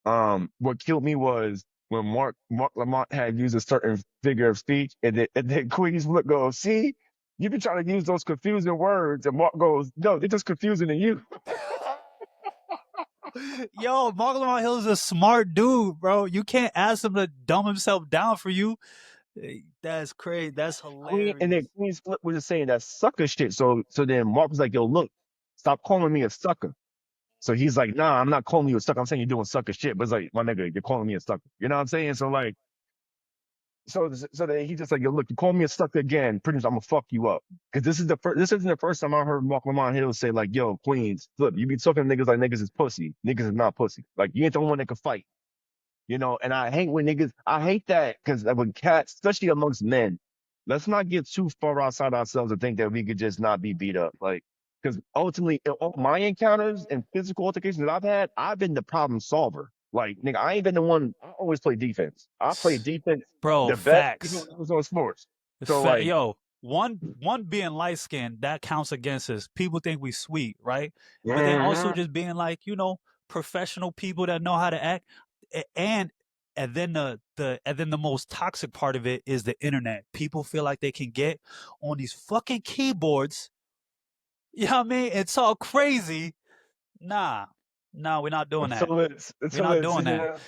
what killed me was when Mark Lamont had used a certain figure of speech, and then Queen's look goes, see, you've been trying to use those confusing words, and Mark goes, no, they're just confusing to you. Yo, Mark Lamont Hill is a smart dude, bro. You can't ask him to dumb himself down for you. That's crazy. That's And then hilarious. Queen's Flip was just saying that sucker shit. So then Mark was like, yo, look, stop calling me a sucker. So he's like, nah, I'm not calling you a sucker. I'm saying you're doing sucker shit. But it's like, my nigga, you're calling me a sucker. You know what I'm saying? So like, so then he just like, yo, look, you call me a sucker again, pretty much I'm gonna fuck you up. Because this isn't the first time I heard Mark Lamont Hill say like, yo, Queens, look, you be talking to niggas like niggas is pussy. Niggas is not pussy. Like you ain't the one that can fight. And I hate when niggas, I hate that because when cats, especially amongst men, let's not get too far outside ourselves and think that we could just not be beat up. Like, because ultimately, in all my encounters and physical altercations that I've had, I've been the problem solver. Like, nigga, I ain't been the one, I always play defense. I play defense Bro, the best, even facts. when I was on sports. So, like, Yo, one being light skinned that counts against us. People think we sweet, right? But then also mhm. just being like professional people that know how to act, and then the most toxic part of it is the internet. People feel like they can get on these fucking keyboards. You know what I mean? It's all crazy. Nah, we're not doing that. We're not doing that.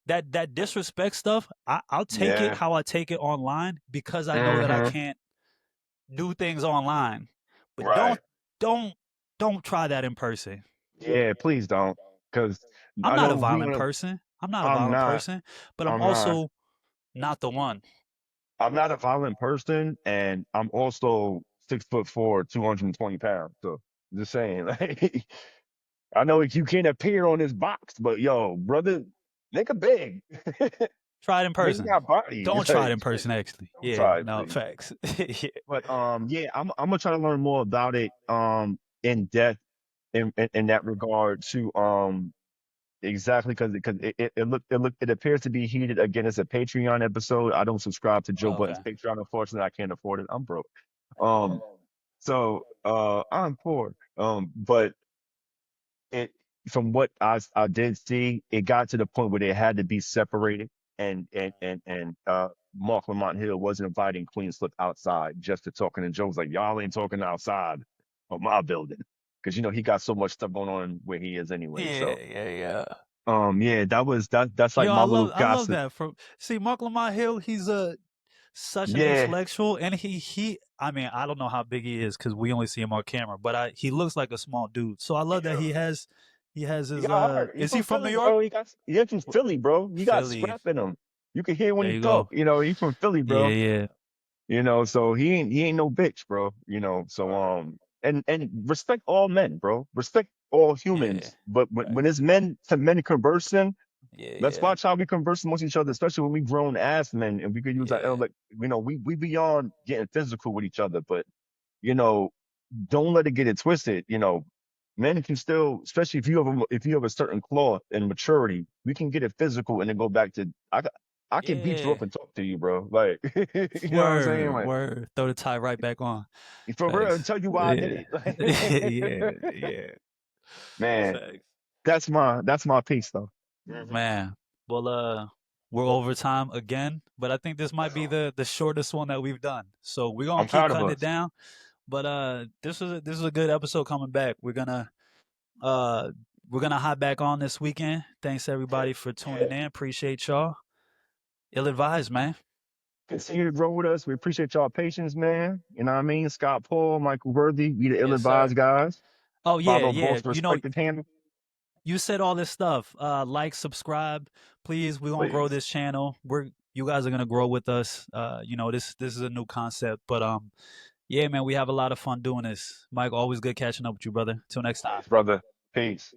Yeah. That disrespect stuff, I'll take it Yeah. how I take it online because I know that I Hmm. can't do things online. But Right. don't don't try that in person. Yeah, please don't. Because I'm I not a know we violent want to, person. I'm not a I'm violent not. person, but I'm I'm not. also not the one. I'm not a violent person, and I'm also 6'4", 220 pounds. So just saying, like, I know you can't appear on this box, but yo, brother, nigga big, Try it in nigga person. got body. Don't try it Like, in person actually. don't Yeah, try it, no please. facts. Yeah. But yeah, I'm gonna try to learn more about it in depth in that regard to exactly because it appears to be heated again. It's a Patreon episode. I don't subscribe to Joe Budden's Okay. Patreon. Unfortunately, I can't afford it. I'm broke. Um, so I'm poor. But it from what I did see, it got to the point where they had to be separated, and Mark Lamont Hill wasn't inviting Queen Slip outside just to talking. And Joe was like, y'all ain't talking outside of my building because he got so much stuff going on where he is anyway. Yeah, So yeah, yeah. yeah, that's like Yo, my little I love gossip. that. From see Mark Lamont Hill, he's a such an Yeah, intellectual, and he. I mean, I don't know how big he is because we only see him on camera, but he looks like a small dude. So I love that yeah. he has He his. got heart. He Is he from from New Philly, York? bro. He from Philly, bro. He got Philly. scrap in him. You can hear when There he you talk. go. He from Philly, Yeah, bro. yeah, So he ain't no bitch, bro. So and respect all men, bro. Respect all yeah. humans. But when Facts. it's men to men conversing, Yeah, let's yeah, watch how we converse amongst each other, especially when we grown ass men and we could use our yeah, like we beyond getting physical with each other, but you know, don't let it get it twisted. Men can still, especially if you have a certain cloth and maturity, we can get it physical and then go back to. I can beat you Yeah. up and talk to you, bro. Like, you know what I'm saying? Like, Word. Throw the tie right back on. for real, and Facts. tell you why I did Yeah. Yeah. it. Like, Yeah. man, Facts. that's my piece though. Man. Well, we're over time again, but I think this might be the shortest one that we've done. So we're gonna I'm keep proud of cutting it us. down. But this is a good episode coming back. Uh we're gonna hop back on this weekend. Thanks everybody for tuning in. Appreciate y'all. Ill advised, man. Continue to grow with us. We appreciate y'all patience, man. You know what I mean? Scott Paul, Michael Worthy, we the Yes, sir. ill-advised guys. Oh yeah, Follow yeah. both respective handles, You said all this stuff. Like, subscribe, please. We're gonna grow please. this channel. You guys are gonna grow with us. This is a new concept, but yeah, man, we have a lot of fun doing this. Mike, always good catching up with you, brother. Till next time. Brother, peace.